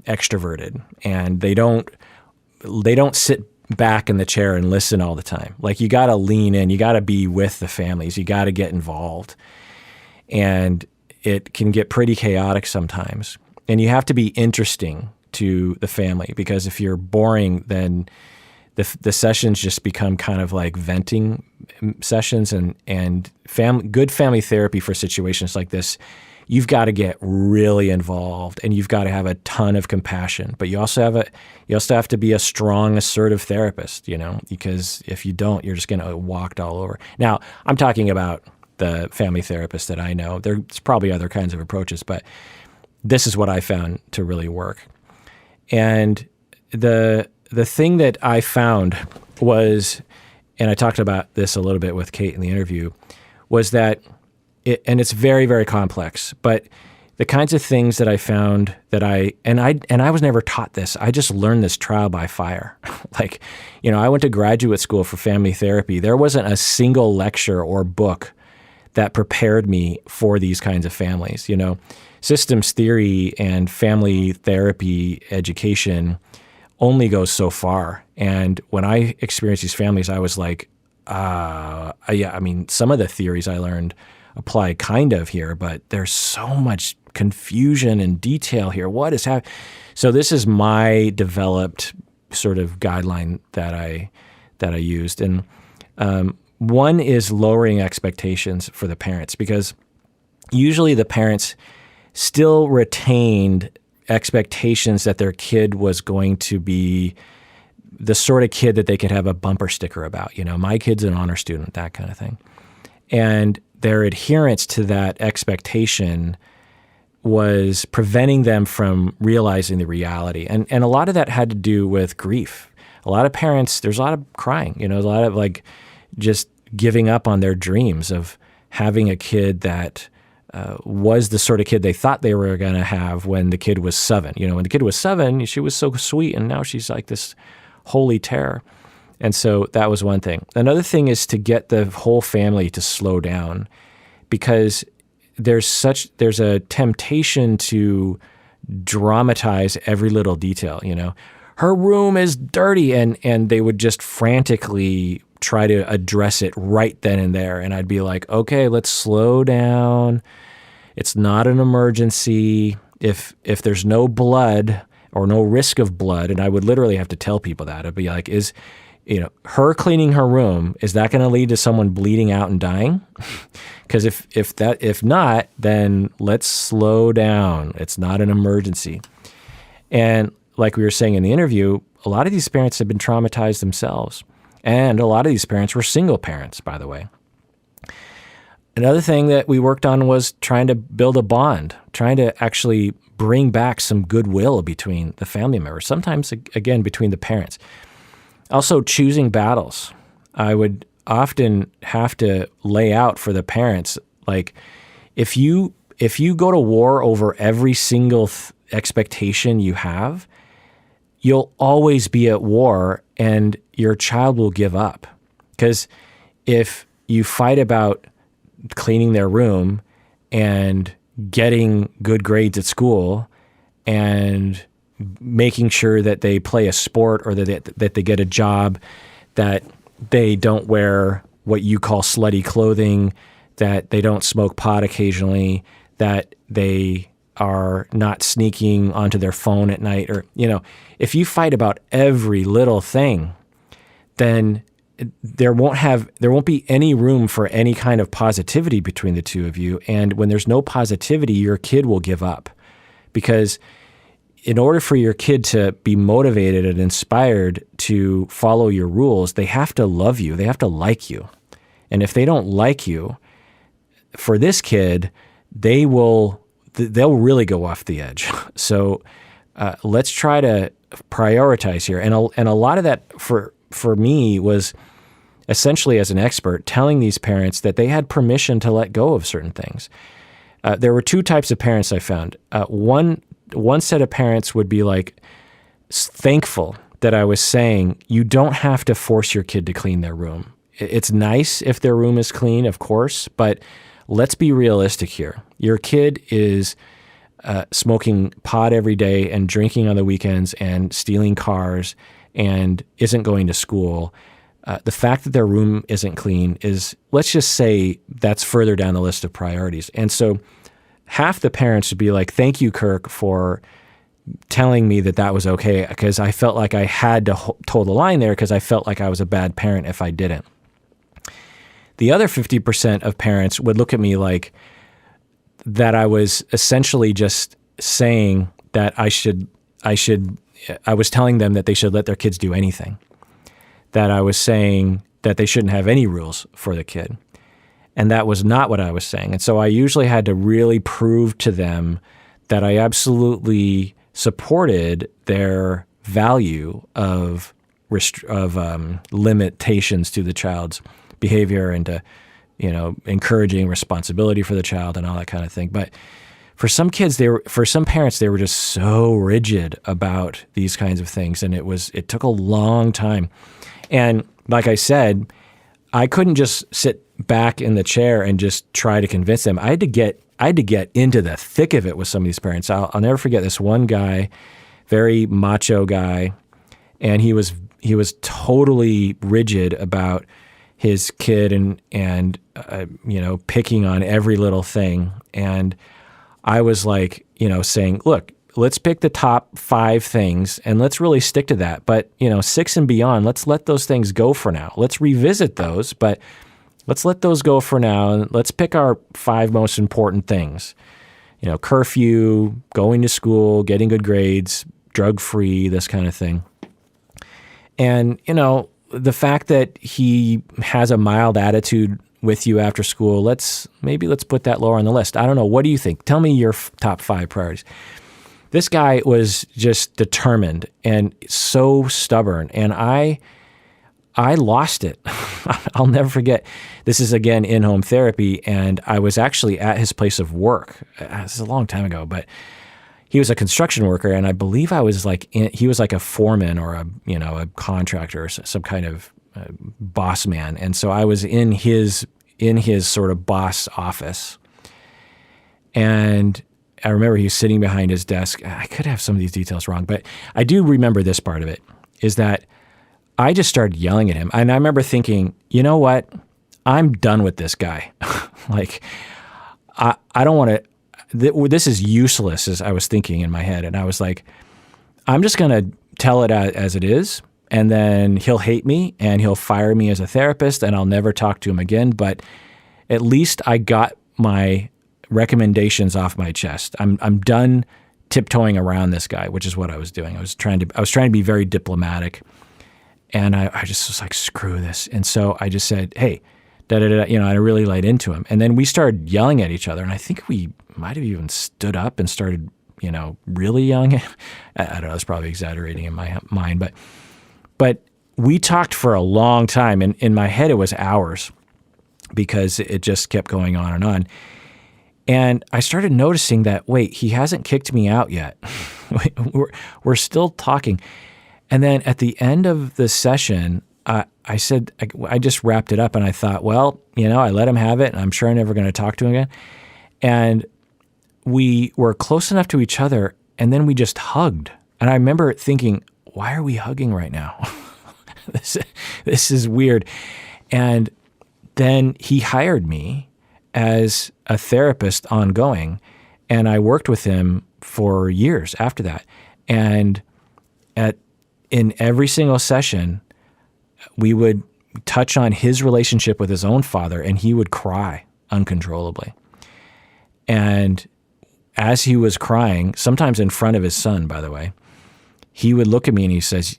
extroverted, and they don't sit back in the chair and listen all the time. Like, you got to lean in, you got to be with the families, you got to get involved. And it can get pretty chaotic sometimes. And you have to be interesting to the family, because if you're boring, then the sessions just become kind of like venting sessions, and good family therapy for situations like this. You've got to get really involved, and you've got to have a ton of compassion. But you also have to be a strong, assertive therapist, because if you don't, you're just going to walk all over. Now, I'm talking about the family therapist that I know. There's probably other kinds of approaches, but this is what I found to really work. And the thing that I found was, and I talked about this a little bit with Kate in the interview, was that and it's very, very complex, but the kinds of things that I found that I was never taught this. I just learned this trial by fire. I went to graduate school for family therapy. There wasn't a single lecture or book that prepared me for these kinds of families. Systems theory and family therapy education only goes so far. And when I experienced these families, I was like, some of the theories I learned apply kind of here, but there's so much confusion and detail here. What is happening? So this is my developed sort of guideline that I used. And one is lowering expectations for the parents, because usually the parents still retained expectations that their kid was going to be the sort of kid that they could have a bumper sticker about. My kid's an honor student, that kind of thing. And their adherence to that expectation was preventing them from realizing the reality. And a lot of that had to do with grief. A lot of parents, there's a lot of crying, a lot of just giving up on their dreams of having a kid that was the sort of kid they thought they were going to have when the kid was 7. When the kid was 7, she was so sweet, and now she's like this holy terror. And so that was one thing. Another thing is to get the whole family to slow down, because there's a temptation to dramatize every little detail. Her room is dirty, and they would just frantically try to address it right then and there. And I'd be like, okay, let's slow down. It's not an emergency. If there's no blood or no risk of blood, and I would literally have to tell people that, I'd be like, her cleaning her room, is that going to lead to someone bleeding out and dying? Because if not, then let's slow down. It's not an emergency. And like we were saying in the interview, a lot of these parents have been traumatized themselves. And a lot of these parents were single parents, by the way. Another thing that we worked on was trying to build a bond, trying to actually bring back some goodwill between the family members, sometimes, again, between the parents. Also, choosing battles. I would often have to lay out for the parents, like, if you go to war over every single expectation you have, you'll always be at war, and your child will give up. Because if you fight about cleaning their room and getting good grades at school and making sure that they play a sport, or that they get a job, that they don't wear what you call slutty clothing, that they don't smoke pot occasionally, that they are not sneaking onto their phone at night, or, if you fight about every little thing, then there won't be any room for any kind of positivity between the two of you. And when there's no positivity, your kid will give up, because in order for your kid to be motivated and inspired to follow your rules, they have to love you. They have to like you. And if they don't like you, for this kid, they'll really go off the edge. So let's try to prioritize here. And a lot of that for me was essentially, as an expert, telling these parents that they had permission to let go of certain things. There were two types of parents I found. One set of parents would be like thankful that I was saying, you don't have to force your kid to clean their room. It's nice if their room is clean, of course, but let's be realistic here. Your kid is smoking pot every day and drinking on the weekends and stealing cars and isn't going to school. The fact that their room isn't clean is, let's just say, that's further down the list of priorities. And so half the parents would be like, thank you, Kirk, for telling me that that was okay, because I felt like I had to toe the line there, because I felt like I was a bad parent if I didn't. The other 50% of parents would look at me like that I was essentially just saying that I was telling them that they should let their kids do anything, that I was saying that they shouldn't have any rules for the kid. And that was not what I was saying. And so I usually had to really prove to them that I absolutely supported their value of limitations to the child's behavior, and to, encouraging responsibility for the child and all that kind of thing. But for some kids, for some parents, they were just so rigid about these kinds of things, and it took a long time. And like I said, I couldn't just sit back in the chair and just try to convince them. I had to get into the thick of it with some of these parents. I'll never forget this one guy, very macho guy, and he was totally rigid about his kid and picking on every little thing. And I was like, saying, look, let's pick the top 5 things and let's really stick to that. But, 6 and beyond, let's let those things go for now. Let's revisit those, but let's let those go for now. And let's pick our 5 most important things. Curfew, going to school, getting good grades, drug-free, this kind of thing. And, the fact that he has a mild attitude with you after school, let's put that lower on the list. I don't know. What do you think? Tell me your top 5 priorities. This guy was just determined and so stubborn, and I lost it. I'll never forget. This is, again, in-home therapy, and I was actually at his place of work. This is a long time ago, but he was a construction worker, and I believe he was like a foreman or a contractor or some kind of boss man. And so I was in his sort of boss office, and I remember he was sitting behind his desk. I could have some of these details wrong, but I do remember this part of it, is that I just started yelling at him. And I remember thinking, you know what? I'm done with this guy. Like, I don't want to, this is useless, as I was thinking in my head. And I was like, I'm just going to tell it as it is. And then he'll hate me and he'll fire me as a therapist and I'll never talk to him again. But at least I got my recommendations off my chest. I'm done tiptoeing around this guy, which is what I was doing. I was trying to be very diplomatic, and I just was like, screw this. And so I just said, hey, I really laid into him. And then we started yelling at each other, and I think we might have even stood up and started, really yelling. I don't know, I was probably exaggerating in my mind, but we talked for a long time, and in my head it was hours, because it just kept going on and on. And I started noticing that, wait, he hasn't kicked me out yet. We're still talking. And then at the end of the session, I said, I just wrapped it up, and I thought, well, I let him have it, and I'm sure I'm never going to talk to him again. And we were close enough to each other, and then we just hugged. And I remember thinking, why are we hugging right now? This is weird. And then he hired me as a therapist ongoing, and I worked with him for years after that. And in every single session, we would touch on his relationship with his own father, and he would cry uncontrollably. And as he was crying, sometimes in front of his son, by the way, he would look at me and he says,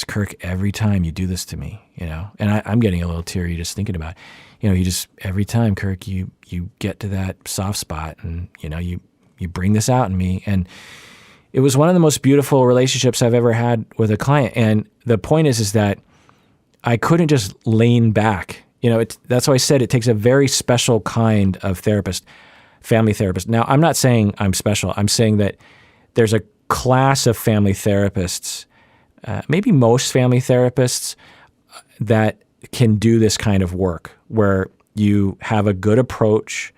Kirk, every time you do this to me, and I'm getting a little teary just thinking about it. Every time, Kirk, you get to that soft spot, and, you bring this out in me. And it was one of the most beautiful relationships I've ever had with a client. And the point is that I couldn't just lean back. That's why I said it takes a very special kind of therapist, family therapist. Now, I'm not saying I'm special. I'm saying that there's a class of family therapists, maybe most family therapists, that can do this kind of work where you have a good approach,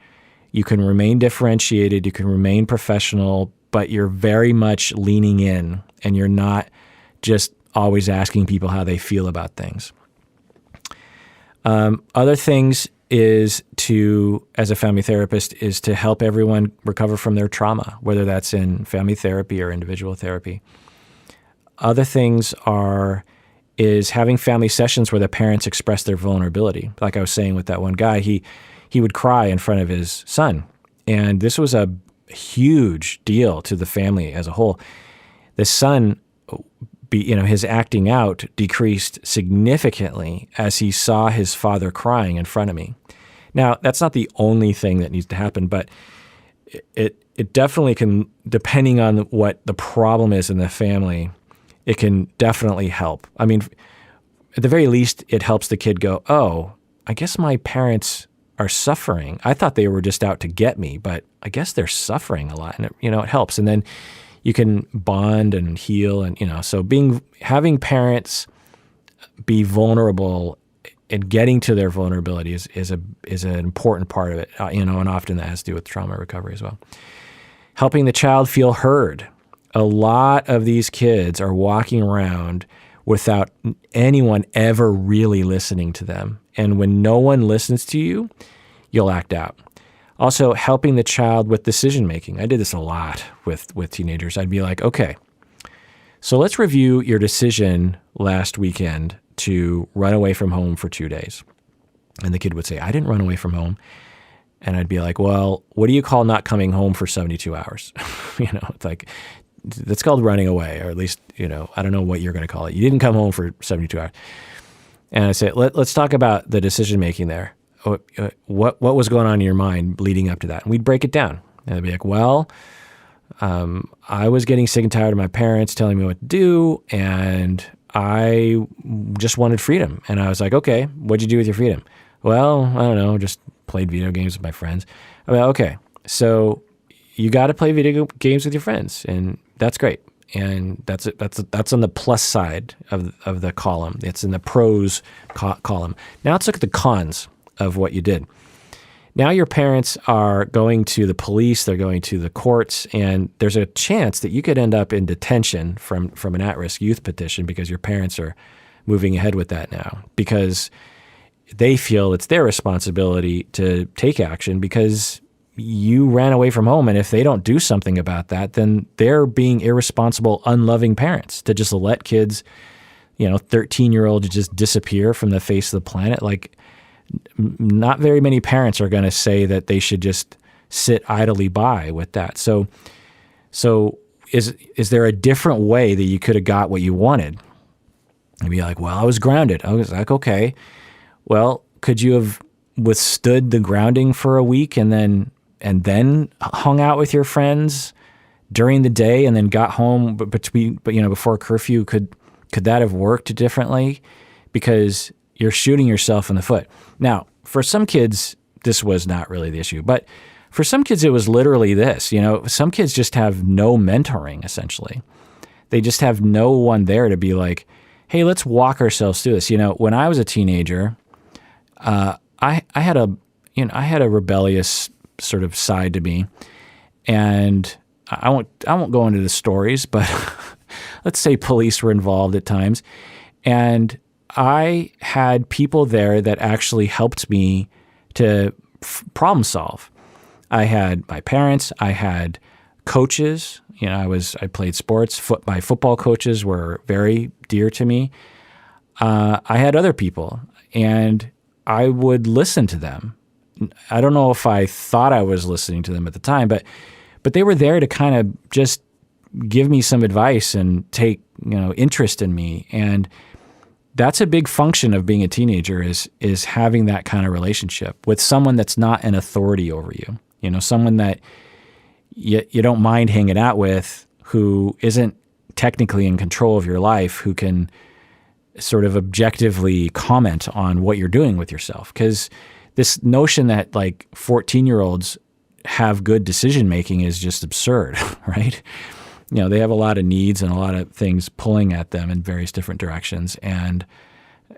you can remain differentiated, you can remain professional, but you're very much leaning in, and you're not just always asking people how they feel about things. Other things is to, as a family therapist, is to help everyone recover from their trauma, whether that's in family therapy or individual therapy. Other things is having family sessions where the parents express their vulnerability. Like I was saying with that one guy, he would cry in front of his son. And this was a huge deal to the family as a whole. The son, his acting out decreased significantly as he saw his father crying in front of me. Now, that's not the only thing that needs to happen, but it definitely can, depending on what the problem is in the family, it can definitely help. I mean, at the very least, it helps the kid go, oh, I guess my parents are suffering. I thought they were just out to get me, but I guess they're suffering a lot. And it helps. And then you can bond and heal. And, so having parents be vulnerable and getting to their vulnerability is an important part of it, and often that has to do with trauma recovery as well. Helping the child feel heard. A lot of these kids are walking around without anyone ever really listening to them. And when no one listens to you, you'll act out. Also, helping the child with decision making. I did this a lot with teenagers. I'd be like, okay, so let's review your decision last weekend to run away from home for 2 days. And the kid would say, I didn't run away from home. And I'd be like, well, what do you call not coming home for 72 hours? It's like, that's called running away, or at least, I don't know what you're going to call it. You didn't come home for 72 hours. And I say, let's talk about the decision making there. What was going on in your mind leading up to that? And we'd break it down. And I'd be like, well, I was getting sick and tired of my parents telling me what to do, and I just wanted freedom. And I was like, okay, what'd you do with your freedom? Well, I don't know, just played video games with my friends. I'm like, okay, so you got to play video games with your friends, and that's great. And that's on the plus side of the column. It's in the pros column. Now let's look at the cons of what you did. Now your parents are going to the police, they're going to the courts, and there's a chance that you could end up in detention from an at-risk youth petition because your parents are moving ahead with that now because they feel it's their responsibility to take action because you ran away from home, and if they don't do something about that, then they're being irresponsible, unloving parents to just let kids, 13-year-olds just disappear from the face of the planet. Like, not very many parents are going to say that they should just sit idly by with that. So is there a different way that you could have got what you wanted? You'd be like, well, I was grounded. I was like, okay, well, could you have withstood the grounding for a week and then hung out with your friends during the day and then got home before curfew? Could that have worked differently? Because you're shooting yourself in the foot. Now, for some kids, this was not really the issue, but for some kids, it was literally this. Some kids just have no mentoring, essentially. They just have no one there to be like, hey, let's walk ourselves through this. When I was a teenager, I had a rebellious sort of side to me, and I won't go into the stories, but let's say police were involved at times, and I had people there that actually helped me to problem solve. I had my parents, I had coaches. I played sports. My football coaches were very dear to me. I had other people, and I would listen to them. I don't know if I thought I was listening to them at the time, but they were there to kind of just give me some advice and take interest in me. And that's a big function of being a teenager is having that kind of relationship with someone that's not an authority over you. Someone that you don't mind hanging out with, who isn't technically in control of your life, who can sort of objectively comment on what you're doing with yourself. Because this notion that like 14-year-olds have good decision making is just absurd, right? They have a lot of needs and a lot of things pulling at them in various different directions. And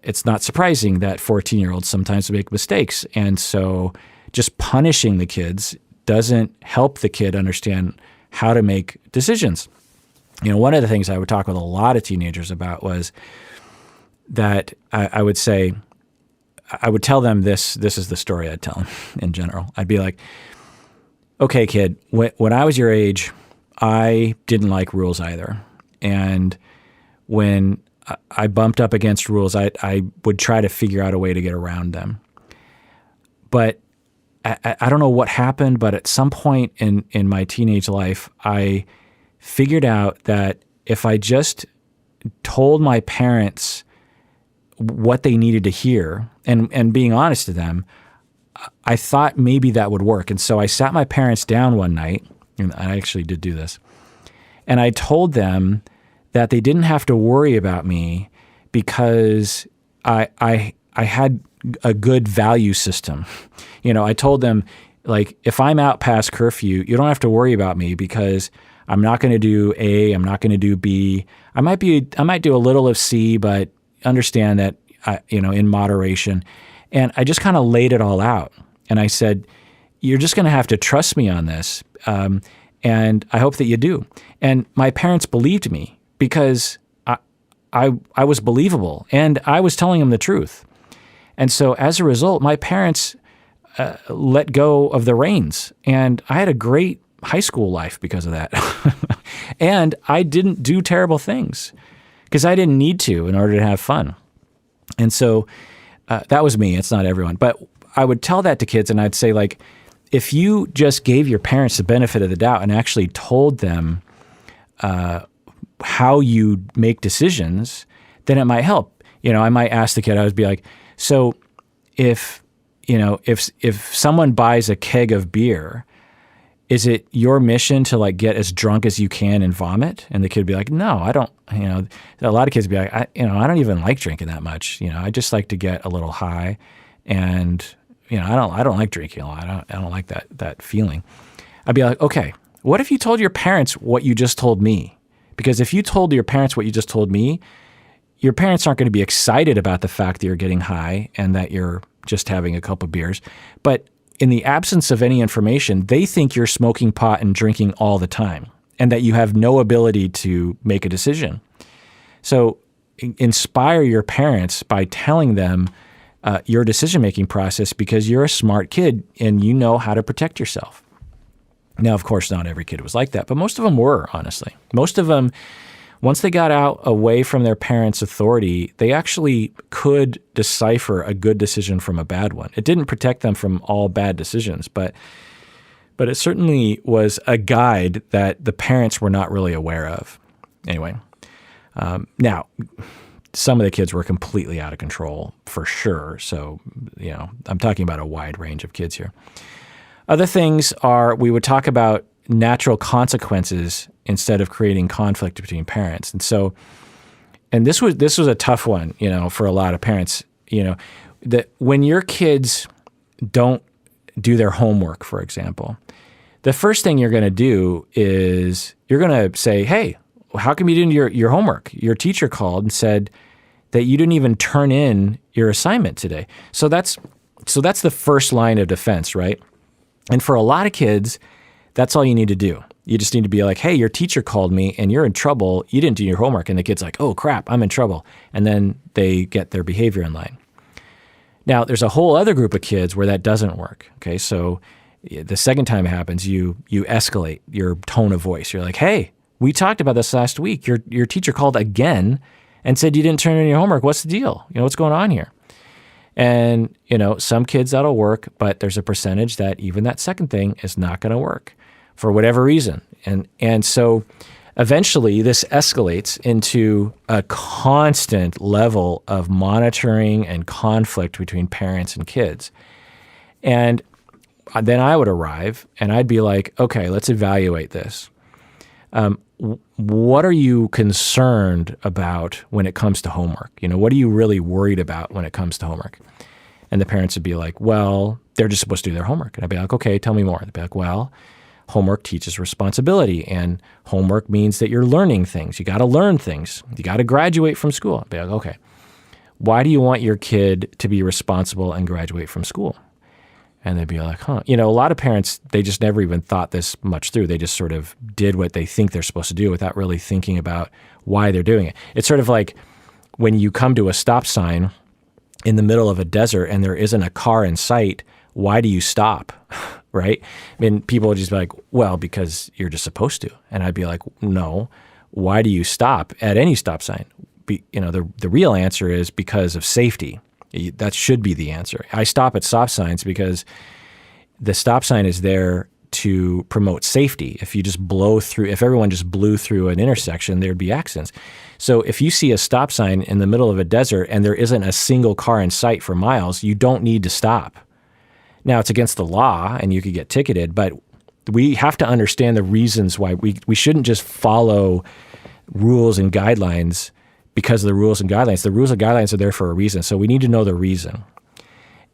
it's not surprising that 14-year-olds sometimes make mistakes. And so just punishing the kids doesn't help the kid understand how to make decisions. One of the things I would talk with a lot of teenagers about was that I would say, I would tell them this is the story I'd tell them in general. I'd be like, okay, kid, when I was your age, I didn't like rules either. And when I bumped up against rules, I would try to figure out a way to get around them. But I don't know what happened, but at some point in my teenage life, I figured out that if I just told my parents what they needed to hear and being honest to them, I thought maybe that would work. And so I sat my parents down one night, and I actually did do this, and I told them that they didn't have to worry about me because I had a good value system. I told them, like, if I'm out past curfew, you don't have to worry about me because I'm not going to do A, I'm not going to do B. I might do a little of C, but understand that, in moderation. And I just kind of laid it all out. And I said, you're just going to have to trust me on this. And I hope that you do. And my parents believed me because I was believable and I was telling them the truth. And so as a result, my parents let go of the reins. And I had a great high school life because of that. And I didn't do terrible things because I didn't need to in order to have fun. And so that was me. It's not everyone. But I would tell that to kids and I'd say, like, if you just gave your parents the benefit of the doubt and actually told them how you make decisions, then it might help. I might ask the kid, I would be like, so if someone buys a keg of beer, is it your mission to, like, get as drunk as you can and vomit? And the kid would be like, no, I don't. A lot of kids would be like, I don't even like drinking that much. I just like to get a little high, and I don't like drinking a lot. I don't like that feeling. I'd be like, okay, what if you told your parents what you just told me? Because if you told your parents what you just told me, your parents aren't going to be excited about the fact that you're getting high and that you're just having a couple of beers. But in the absence of any information, they think you're smoking pot and drinking all the time and that you have no ability to make a decision. So inspire your parents by telling them your decision-making process because you're a smart kid and you know how to protect yourself. Now, of course, not every kid was like that, but most of them were, honestly. Most of them, once they got out away from their parents' authority, they actually could decipher a good decision from a bad one. It didn't protect them from all bad decisions, but it certainly was a guide that the parents were not really aware of. Anyway, now, some of the kids were completely out of control, for sure. So, I'm talking about a wide range of kids here. Other things are, we would talk about natural consequences instead of creating conflict between parents. And so, and this was a tough one, for a lot of parents, that when your kids don't do their homework, for example, the first thing you're going to do is you're going to say, hey, how come you didn't do your homework? Your teacher called and said that you didn't even turn in your assignment today. So that's the first line of defense, right? And for a lot of kids, that's all you need to do. You just need to be like, hey, your teacher called me and you're in trouble. You didn't do your homework. And the kid's like, oh, crap, I'm in trouble. And then they get their behavior in line. Now, there's a whole other group of kids where that doesn't work. Okay, so the second time it happens, you escalate your tone of voice. You're like, hey, we talked about this last week. Your teacher called again and said you didn't turn in your homework. What's the deal? What's going on here? And, some kids that'll work, but there's a percentage that even that second thing is not going to work for whatever reason. And so eventually this escalates into a constant level of monitoring and conflict between parents and kids. And then I would arrive and I'd be like, okay, let's evaluate this. What are you concerned about when it comes to homework? What are you really worried about when it comes to homework? And the parents would be like, well, they're just supposed to do their homework. And I'd be like, okay, tell me more. They'd be like, well, homework teaches responsibility, and homework means that you're learning things. You got to learn things. You got to graduate from school. I'd be like, okay, why do you want your kid to be responsible and graduate from school? And they'd be like, huh. A lot of parents, they just never even thought this much through. They just sort of did what they think they're supposed to do without really thinking about why they're doing it. It's sort of like when you come to a stop sign in the middle of a desert and there isn't a car in sight, why do you stop? Right? I mean, people would just be like, well, because you're just supposed to. And I'd be like, no, why do you stop at any stop sign? The real answer is because of safety. That should be the answer. I stop at stop signs because the stop sign is there to promote safety. If everyone just blew through an intersection, there'd be accidents. So if you see a stop sign in the middle of a desert and there isn't a single car in sight for miles, you don't need to stop. Now, it's against the law and you could get ticketed, but we have to understand the reasons why we shouldn't just follow rules and guidelines because of the rules and guidelines. The rules and guidelines are there for a reason, so we need to know the reason.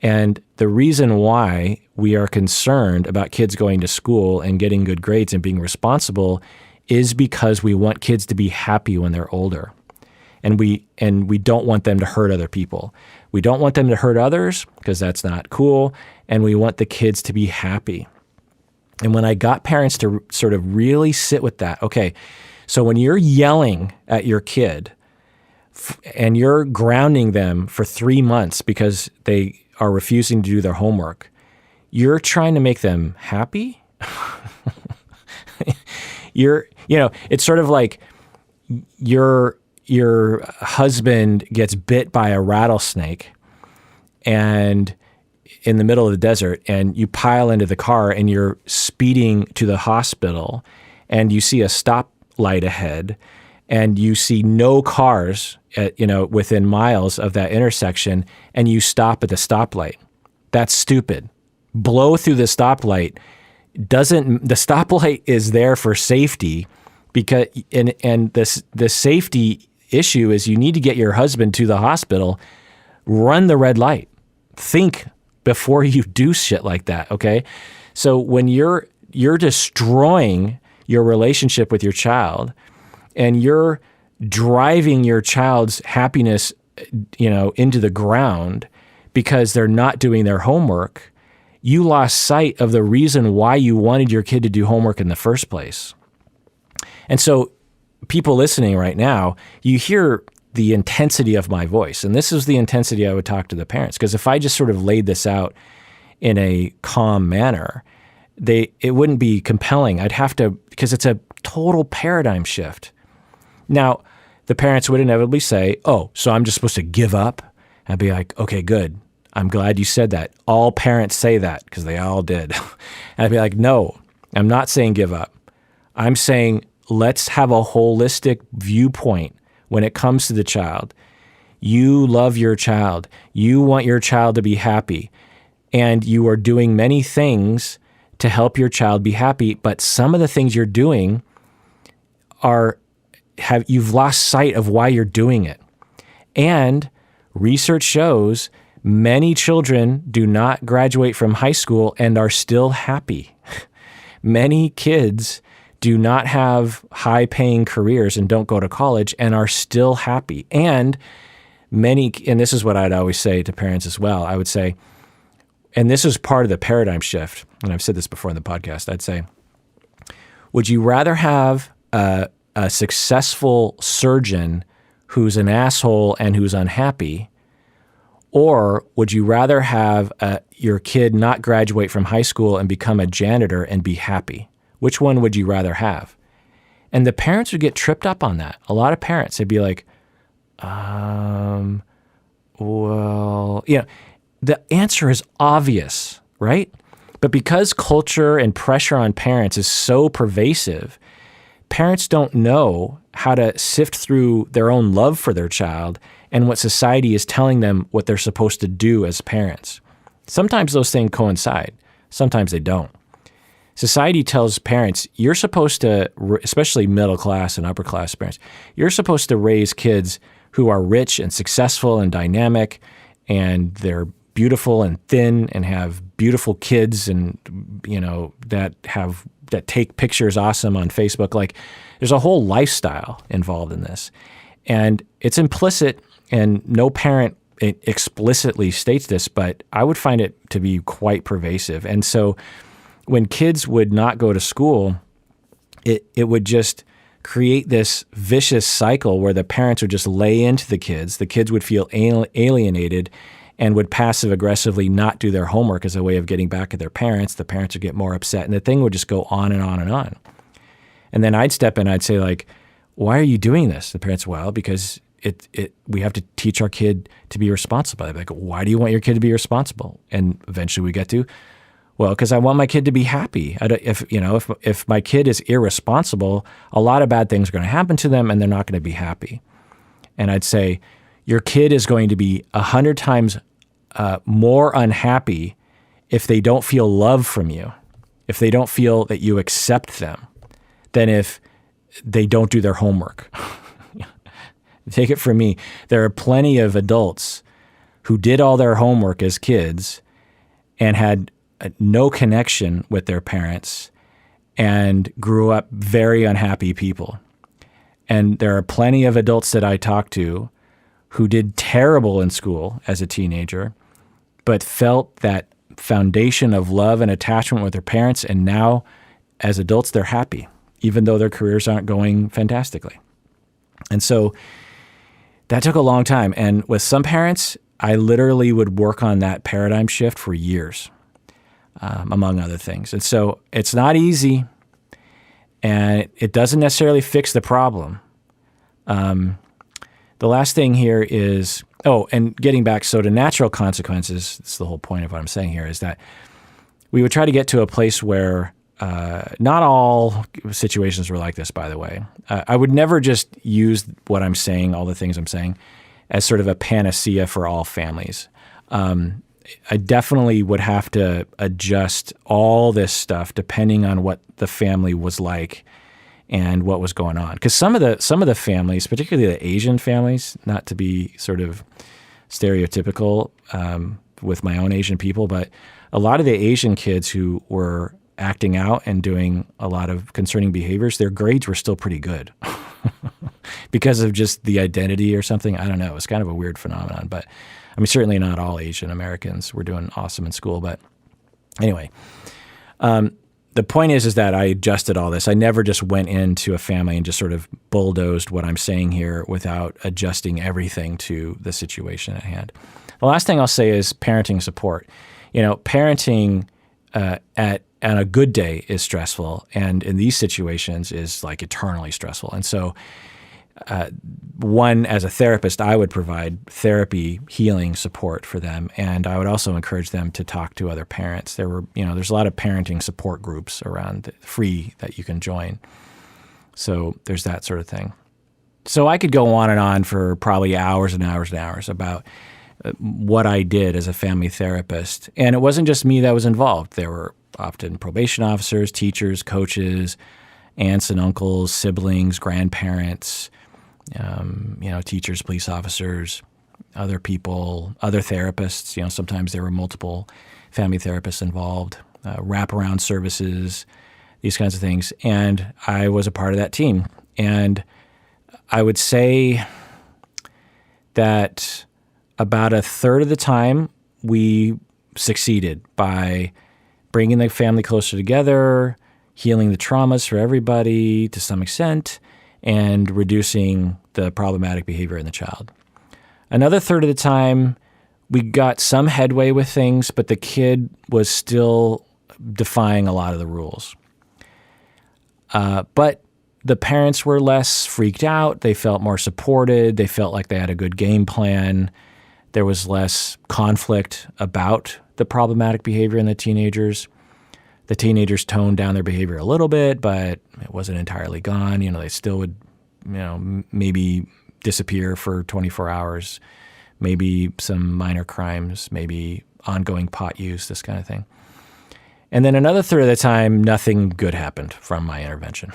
And the reason why we are concerned about kids going to school and getting good grades and being responsible is because we want kids to be happy when they're older. And we don't want them to hurt other people. We don't want them to hurt others because that's not cool. And we want the kids to be happy. And when I got parents to sort of really sit with that, okay, so when you're yelling at your kid and you're grounding them for 3 months because they are refusing to do their homework, you're trying to make them happy? It's sort of like your husband gets bit by a rattlesnake and in the middle of the desert, and you pile into the car and you're speeding to the hospital and you see a stoplight ahead and you see no cars within miles of that intersection and you stop at the stoplight. That's stupid. Blow through the stoplight. The stoplight is there for safety because the safety issue is you need to get your husband to the hospital. Run the red light. Think before you do shit like that, okay? So when you're destroying your relationship with your child and you're driving your child's happiness, into the ground because they're not doing their homework, you lost sight of the reason why you wanted your kid to do homework in the first place. And so people listening right now, you hear the intensity of my voice. And this is the intensity I would talk to the parents. Because if I just sort of laid this out in a calm manner, it wouldn't be compelling. I'd have to, because it's a total paradigm shift. Now, the parents would inevitably say, oh, so I'm just supposed to give up? I'd be like, okay, good. I'm glad you said that. All parents say that because they all did. And I'd be like, no, I'm not saying give up. I'm saying let's have a holistic viewpoint when it comes to the child. You love your child. You want your child to be happy. And you are doing many things to help your child be happy. But some of the things you're doing you've lost sight of why you're doing it. And research shows many children do not graduate from high school and are still happy. Many kids do not have high-paying careers and don't go to college and are still happy. And this is what I'd always say to parents as well, I would say, and this is part of the paradigm shift, and I've said this before in the podcast, I'd say, would you rather have a successful surgeon who's an asshole and who's unhappy, or would you rather have your kid not graduate from high school and become a janitor and be happy? Which one would you rather have? And the parents would get tripped up on that. A lot of parents, they'd be like, the answer is obvious, right? But because culture and pressure on parents is so pervasive, parents don't know how to sift through their own love for their child and what society is telling them what they're supposed to do as parents. Sometimes those things coincide. Sometimes they don't. Society tells parents, you're supposed to, especially middle class and upper class parents, you're supposed to raise kids who are rich and successful and dynamic, and they're beautiful and thin and have beautiful kids and, that take pictures awesome on Facebook. Like, there's a whole lifestyle involved in this. And it's implicit, and no parent explicitly states this, but I would find it to be quite pervasive. And so when kids would not go to school, it would just create this vicious cycle where the parents would just lay into the kids. The kids would feel alienated and would passive aggressively not do their homework as a way of getting back at their parents. The parents would get more upset, and the thing would just go on and on and on. And then I'd step in, I'd say like, why are you doing this? The parents, well, because we have to teach our kid to be responsible. I'd be like, why do you want your kid to be responsible? And eventually we get to, well, because I want my kid to be happy. If my kid is irresponsible, a lot of bad things are going to happen to them, and they're not going to be happy. And I'd say, your kid is going to be 100 times more unhappy if they don't feel love from you, if they don't feel that you accept them, than if they don't do their homework. Take it from me. There are plenty of adults who did all their homework as kids and had no connection with their parents and grew up very unhappy people. And there are plenty of adults that I talk to who did terrible in school as a teenager, but felt that foundation of love and attachment with their parents, and now as adults they're happy, even though their careers aren't going fantastically. And so that took a long time. And with some parents, I literally would work on that paradigm shift for years, among other things. And so it's not easy, and it doesn't necessarily fix the problem. The last thing here is, and getting back, so to natural consequences, that's the whole point of what I'm saying here, is that we would try to get to a place where not all situations were like this, by the way. I would never just use what I'm saying, all the things I'm saying, as sort of a panacea for all families. I definitely would have to adjust all this stuff depending on what the family was like and what was going on. Because some of the families, particularly the Asian families, not to be sort of stereotypical with my own Asian people, but a lot of the Asian kids who were acting out and doing a lot of concerning behaviors, their grades were still pretty good because of just the identity or something. I don't know. It's kind of a weird phenomenon, but I mean, certainly not all Asian Americans were doing awesome in school. But anyway, the point is that I adjusted all this. I never just went into a family and just sort of bulldozed what I'm saying here without adjusting everything to the situation at hand. The last thing I'll say is parenting support. Parenting on a good day is stressful, and in these situations is like eternally stressful. And so as a therapist, I would provide therapy, healing support for them, and I would also encourage them to talk to other parents. There's a lot of parenting support groups around free that you can join. So there's that sort of thing. So I could go on and on for probably hours and hours and hours about what I did as a family therapist. And it wasn't just me that was involved. There were often probation officers, teachers, coaches, aunts and uncles, siblings, grandparents, teachers, police officers, other people, other therapists. Sometimes there were multiple family therapists involved, wraparound services, these kinds of things. And I was a part of that team. And I would say that about a third of the time we succeeded by bringing the family closer together, healing the traumas for everybody to some extent, and reducing the problematic behavior in the child. Another third of the time, we got some headway with things, but the kid was still defying a lot of the rules. But the parents were less freaked out. They felt more supported. They felt like they had a good game plan. There was less conflict about the problematic behavior in the teenagers. The teenagers toned down their behavior a little bit, but it wasn't entirely gone. They still would, maybe disappear for 24 hours, maybe some minor crimes, maybe ongoing pot use, this kind of thing. And then another third of the time, nothing good happened from my intervention.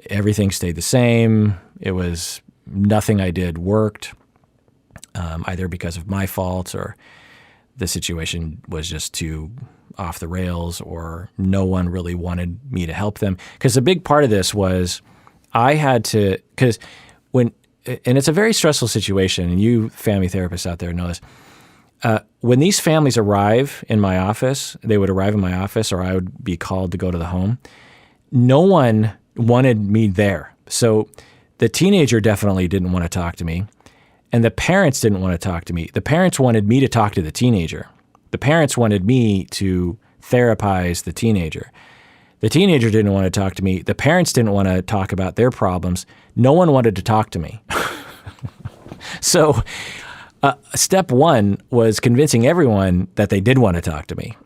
Everything stayed the same. It was nothing I did worked, either because of my fault or the situation was just too off the rails or no one really wanted me to help them. Because a big part of this was I had to, and it's a very stressful situation, and you family therapists out there know this. When these families arrive in my office, they would arrive in my office or I would be called to go to the home. No one wanted me there. So the teenager definitely didn't want to talk to me, and the parents didn't want to talk to me. The parents wanted me to talk to the teenager. The parents wanted me to therapize the teenager. The teenager didn't want to talk to me. The parents didn't want to talk about their problems. No one wanted to talk to me. So step one was convincing everyone that they did want to talk to me.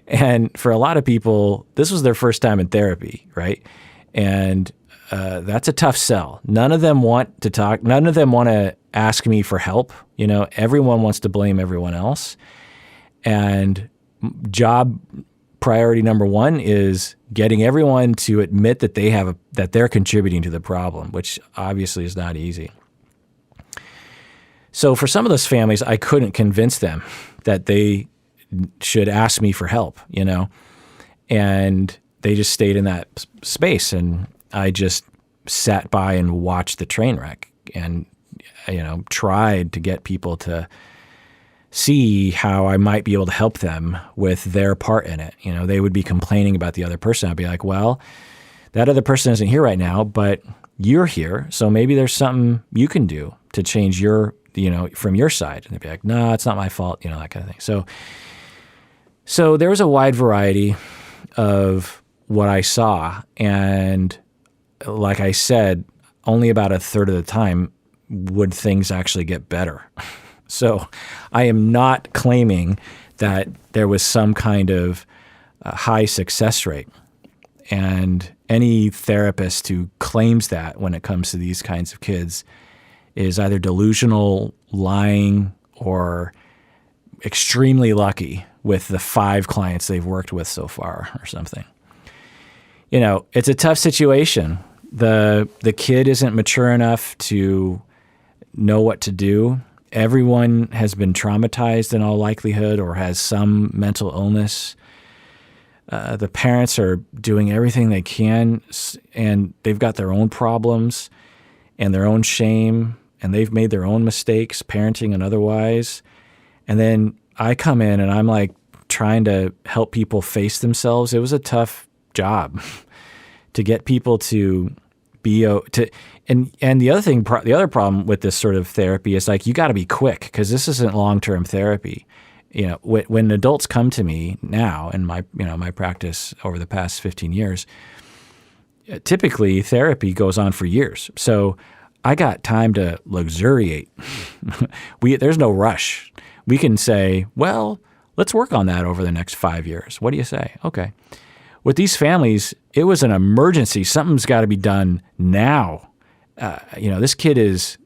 And for a lot of people, this was their first time in therapy, right? And that's a tough sell. None of them want to talk. None of them want to ask me for help. Everyone wants to blame everyone else. And job priority number one is getting everyone to admit that that they're contributing to the problem, which obviously is not easy. So for some of those families, I couldn't convince them that they should ask me for help, and they just stayed in that space, and I just sat by and watched the train wreck and, tried to get people to see how I might be able to help them with their part in it. They would be complaining about the other person. I'd be like, well, that other person isn't here right now, but you're here. So maybe there's something you can do to change from your side. And they'd be like, no, it's not my fault, that kind of thing. So there was a wide variety of what I saw. And like I said, only about a third of the time would things actually get better. So I am not claiming that there was some kind of high success rate. And any therapist who claims that when it comes to these kinds of kids is either delusional, lying, or extremely lucky with the 5 clients they've worked with so far or something. It's a tough situation. The kid isn't mature enough to know what to do. Everyone has been traumatized in all likelihood or has some mental illness. The parents are doing everything they can, and they've got their own problems and their own shame, and they've made their own mistakes, parenting and otherwise. And then I come in and I'm like trying to help people face themselves. It was a tough job to get people to be and the other problem with this sort of therapy is like you got to be quick because this isn't long-term therapy. When adults come to me now in my practice over the past 15 years, typically therapy goes on for years. So I got time to luxuriate. There's no rush. We can say, well, let's work on that over the next 5 years. What do you say? Okay. With these families, it was an emergency. Something's got to be done now. This kid is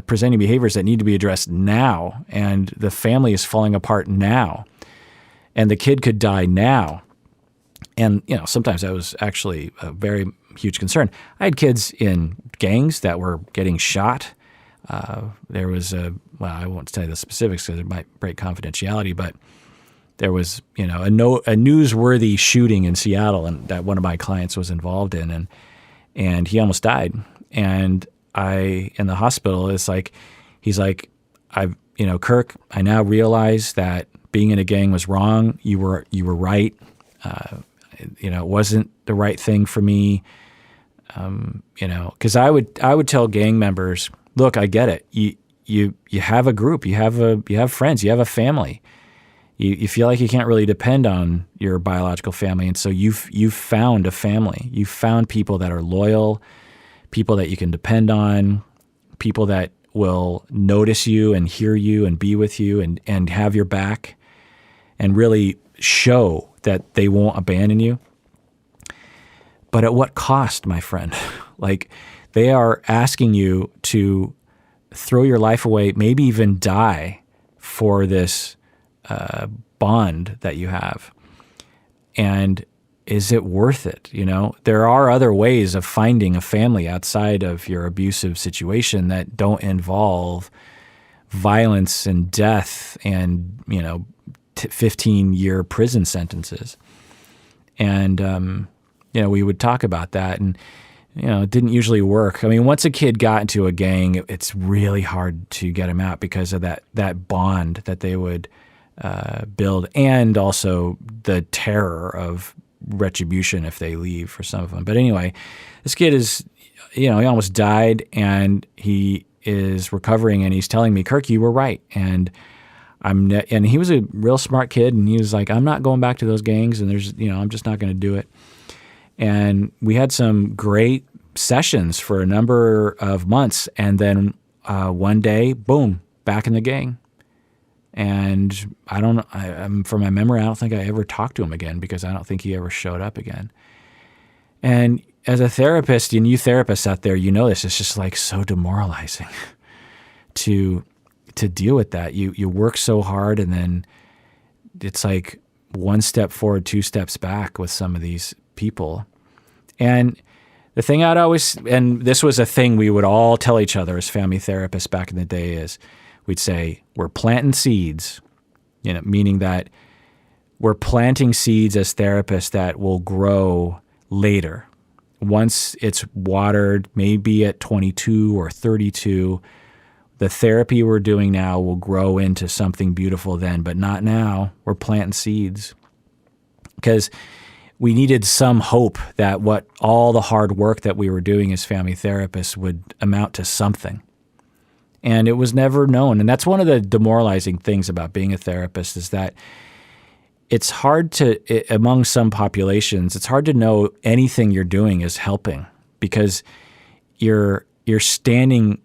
presenting behaviors that need to be addressed now, and the family is falling apart now, and the kid could die now. And sometimes that was actually a very huge concern. I had kids in gangs that were getting shot. There was I won't tell you the specifics because it might break confidentiality, but there was, a newsworthy shooting in Seattle, and that one of my clients was involved in, and he almost died. And in the hospital, he's like, Kirk, I now realize that being in a gang was wrong. You were right. It wasn't the right thing for me. Because I would tell gang members, look, I get it. You have a group, you have friends, you have a family. You feel like you can't really depend on your biological family, and so you've found a family. You've found people that are loyal, people that you can depend on, people that will notice you and hear you and be with you and have your back and really show that they won't abandon you. But at what cost, my friend? They are asking you to throw your life away, maybe even die for this bond that you have. And is it worth it? There are other ways of finding a family outside of your abusive situation that don't involve violence and death and, 15-year prison sentences. And, we would talk about that, and, it didn't usually work. I mean, once a kid got into a gang, it's really hard to get him out because of that bond that they would build, and also the terror of retribution if they leave for some of them. But anyway, this kid is, he almost died, and he is recovering, and he's telling me, Kirk, you were right. And and he was a real smart kid, and he was like, I'm not going back to those gangs, and I'm just not going to do it. And we had some great sessions for a number of months, and then one day, boom, back in the gang. And from my memory, I don't think I ever talked to him again, because I don't think he ever showed up again. And as a therapist, and you therapists out there, this, it's just like so demoralizing to deal with that. You work so hard, and then it's like one step forward, two steps back with some of these people. And the thing and this was a thing we would all tell each other as family therapists back in the day, is we'd say, we're planting seeds, meaning that we're planting seeds as therapists that will grow later. Once it's watered, maybe at 22 or 32, the therapy we're doing now will grow into something beautiful then, but not now. We're planting seeds. Because we needed some hope that all the hard work that we were doing as family therapists would amount to something. And it was never known. And that's one of the demoralizing things about being a therapist, is that it's hard among some populations, it's hard to know anything you're doing is helping, because you're standing,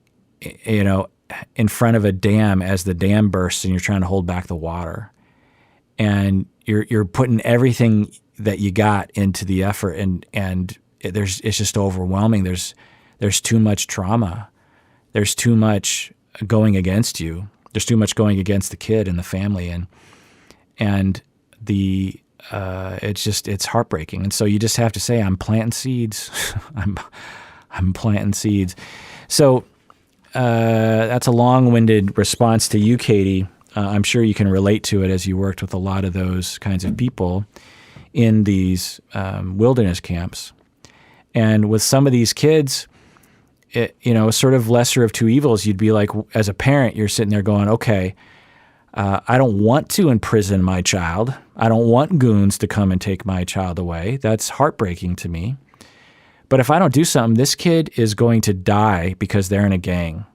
in front of a dam as the dam bursts, and you're trying to hold back the water. And you're putting everything that you got into the effort, and it's just overwhelming. There's too much trauma. There's too much going against you. There's too much going against the kid and the family, and it's heartbreaking. And so you just have to say, I'm planting seeds. I'm planting seeds. So that's a long-winded response to you, Katie. I'm sure you can relate to it, as you worked with a lot of those kinds of people in these wilderness camps. And with some of these kids, sort of lesser of two evils. You'd be like, as a parent, you're sitting there going, okay, I don't want to imprison my child. I don't want goons to come and take my child away. That's heartbreaking to me. But if I don't do something, this kid is going to die because they're in a gang.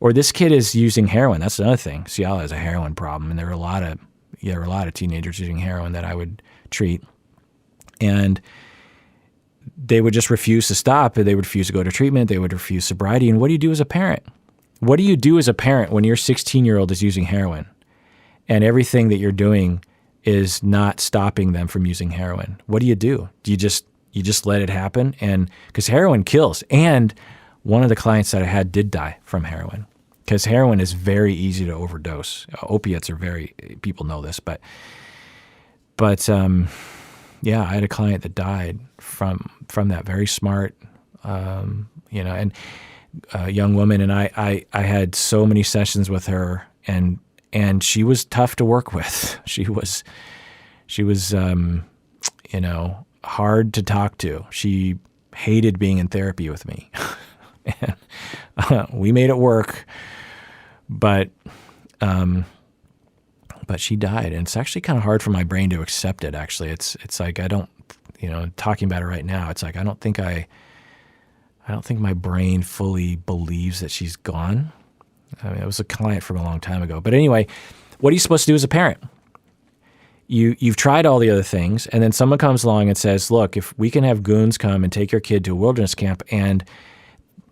Or this kid is using heroin. That's another thing. Seattle has a heroin problem, and there were a lot of teenagers using heroin that I would treat. And they would just refuse to stop. They would refuse to go to treatment. They would refuse sobriety. And what do you do as a parent? What do you do as a parent when your 16-year-old is using heroin, and everything that you're doing is not stopping them from using heroin? What do? Do you just let it happen? And because heroin kills. And one of the clients that I had did die from heroin, because heroin is very easy to overdose. Opiates are people know this, but yeah, I had a client that died from that. Very smart, and a young woman, and I had so many sessions with her, and she was tough to work with. She was hard to talk to. She hated being in therapy with me. And we made it work, but she died, and it's actually kind of hard for my brain to accept it. Actually, it's like I don't, talking about it right now, it's like I don't think my brain fully believes that she's gone. I mean, it was a client from a long time ago. But anyway, what are you supposed to do as a parent? You've tried all the other things, and then someone comes along and says, look, if we can have goons come and take your kid to a wilderness camp, and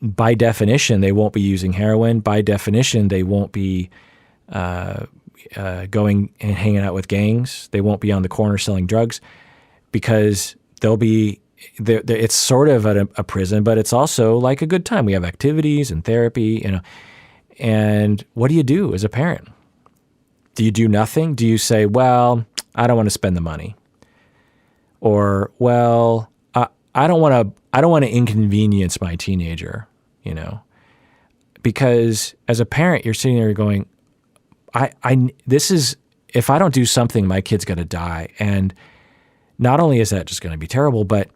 by definition, they won't be using heroin. By definition, they won't be going and hanging out with gangs. They won't be on the corner selling drugs, because they'll be it's sort of a prison, but it's also like a good time. We have activities and therapy, And what do you do as a parent? Do you do nothing? Do you say, well, I don't want to spend the money? Or, well, I don't want to inconvenience my teenager, Because as a parent, you're sitting there going, if I don't do something, my kid's going to die. And not only is that just going to be terrible, but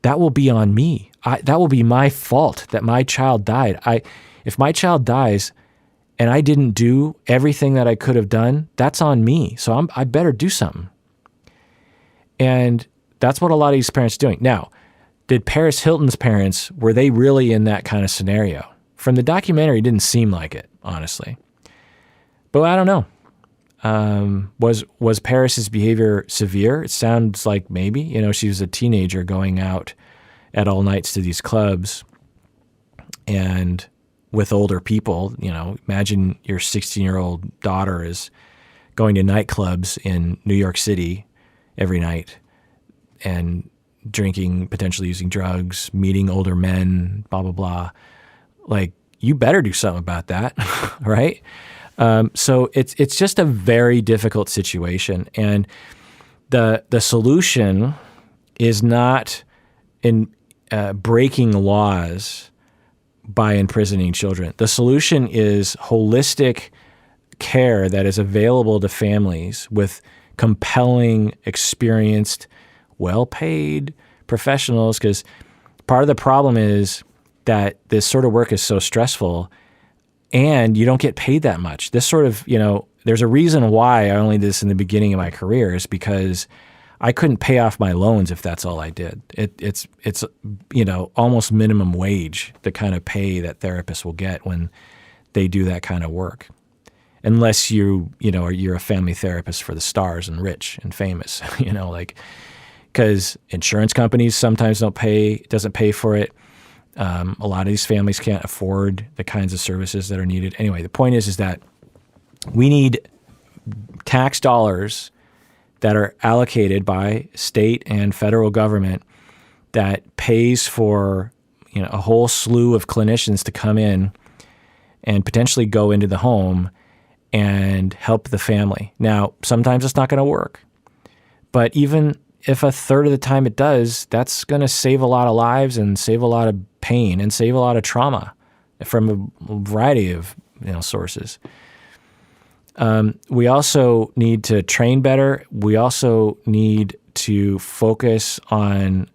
that will be on me. That will be my fault that my child died. If my child dies and I didn't do everything that I could have done, that's on me. So I better do something. And that's what a lot of these parents are doing. Now, did Paris Hilton's parents, were they really in that kind of scenario? From the documentary, it didn't seem like it, honestly. But I don't know. Was Paris's behavior severe? It sounds like maybe. You know, she was a teenager going out at all nights to these clubs and with older people. You know, imagine your 16-year-old daughter is going to nightclubs in New York City every night and drinking, potentially using drugs, meeting older men, blah, blah, blah. Like, you better do something about that, right? So it's just a very difficult situation. And the solution is not in breaking laws by imprisoning children. The solution is holistic care that is available to families with compelling, experienced, well-paid professionals, because part of the problem is that this sort of work is so stressful and you don't get paid that much. This sort of, you know, there's a reason why I only did this in the beginning of my career is because I couldn't pay off my loans if that's all I did. It's you know, almost minimum wage, the kind of pay that therapists will get when they do that kind of work. Unless you're a family therapist for the stars and rich and famous, you know, like, because insurance companies sometimes doesn't pay for it. A lot of these families can't afford the kinds of services that are needed. Anyway, the point is that we need tax dollars that are allocated by state and federal government that pays for, you know, a whole slew of clinicians to come in and potentially go into the home and help the family. Now, sometimes it's not going to work, but even if a third of the time it does, that's going to save a lot of lives and save a lot of pain and save a lot of trauma from a variety of, you know, sources. We also need to train better. We also need to focus on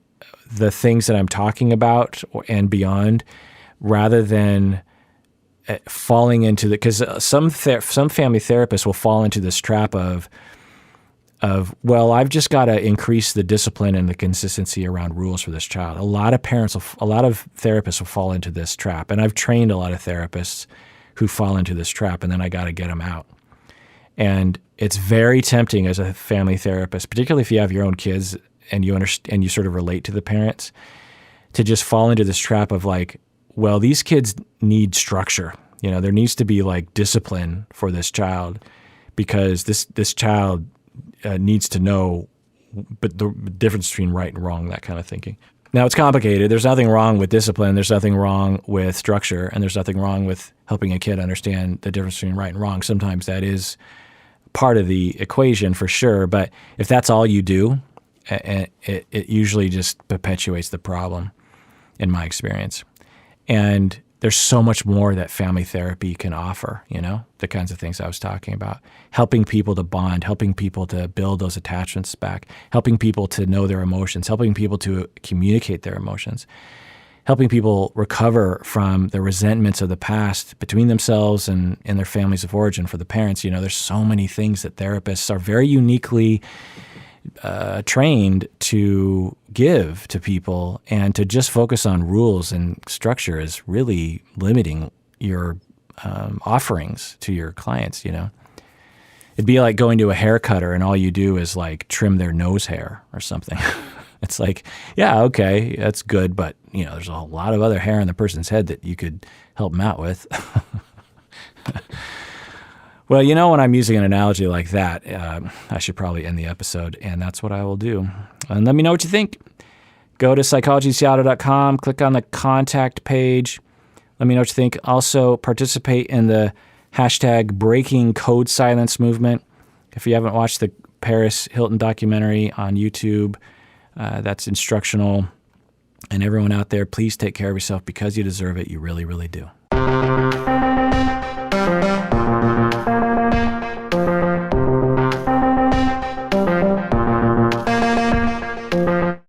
the things that I'm talking about and beyond, rather than falling into because some family therapists will fall into this trap of, well, I've just got to increase the discipline and the consistency around rules for this child. A lot of therapists will fall into this trap. And I've trained a lot of therapists who fall into this trap, and then I got to get them out. And it's very tempting as a family therapist, particularly if you have your own kids and you understand and you sort of relate to the parents, to just fall into this trap of like, well, these kids need structure. You know, there needs to be like discipline for this child because this child needs to know but the difference between right and wrong, that kind of thinking. Now, it's complicated. There's nothing wrong with discipline. There's nothing wrong with structure. And there's nothing wrong with helping a kid understand the difference between right and wrong. Sometimes that is part of the equation for sure. But if that's all you do, it usually just perpetuates the problem, in my experience. And there's so much more that family therapy can offer, you know, the kinds of things I was talking about. Helping people to bond, helping people to build those attachments back, helping people to know their emotions, helping people to communicate their emotions, helping people recover from the resentments of the past between themselves and their families of origin. For the parents, you know, there's so many things that therapists are very uniquely trained to give to people, and to just focus on rules and structure is really limiting your offerings to your clients, you know. It'd be like going to a hair cutter and all you do is like trim their nose hair or something. It's like, yeah, okay, that's good, but you know, there's a lot of other hair on the person's head that you could help them out with. Well, you know, when I'm using an analogy like that, I should probably end the episode, and that's what I will do. And let me know what you think. Go to psychologyseattle.com, click on the contact page. Let me know what you think. Also, participate in the hashtag Breaking Code Silence movement. If you haven't watched the Paris Hilton documentary on YouTube, that's instructional. And everyone out there, please take care of yourself because you deserve it. You really, really do.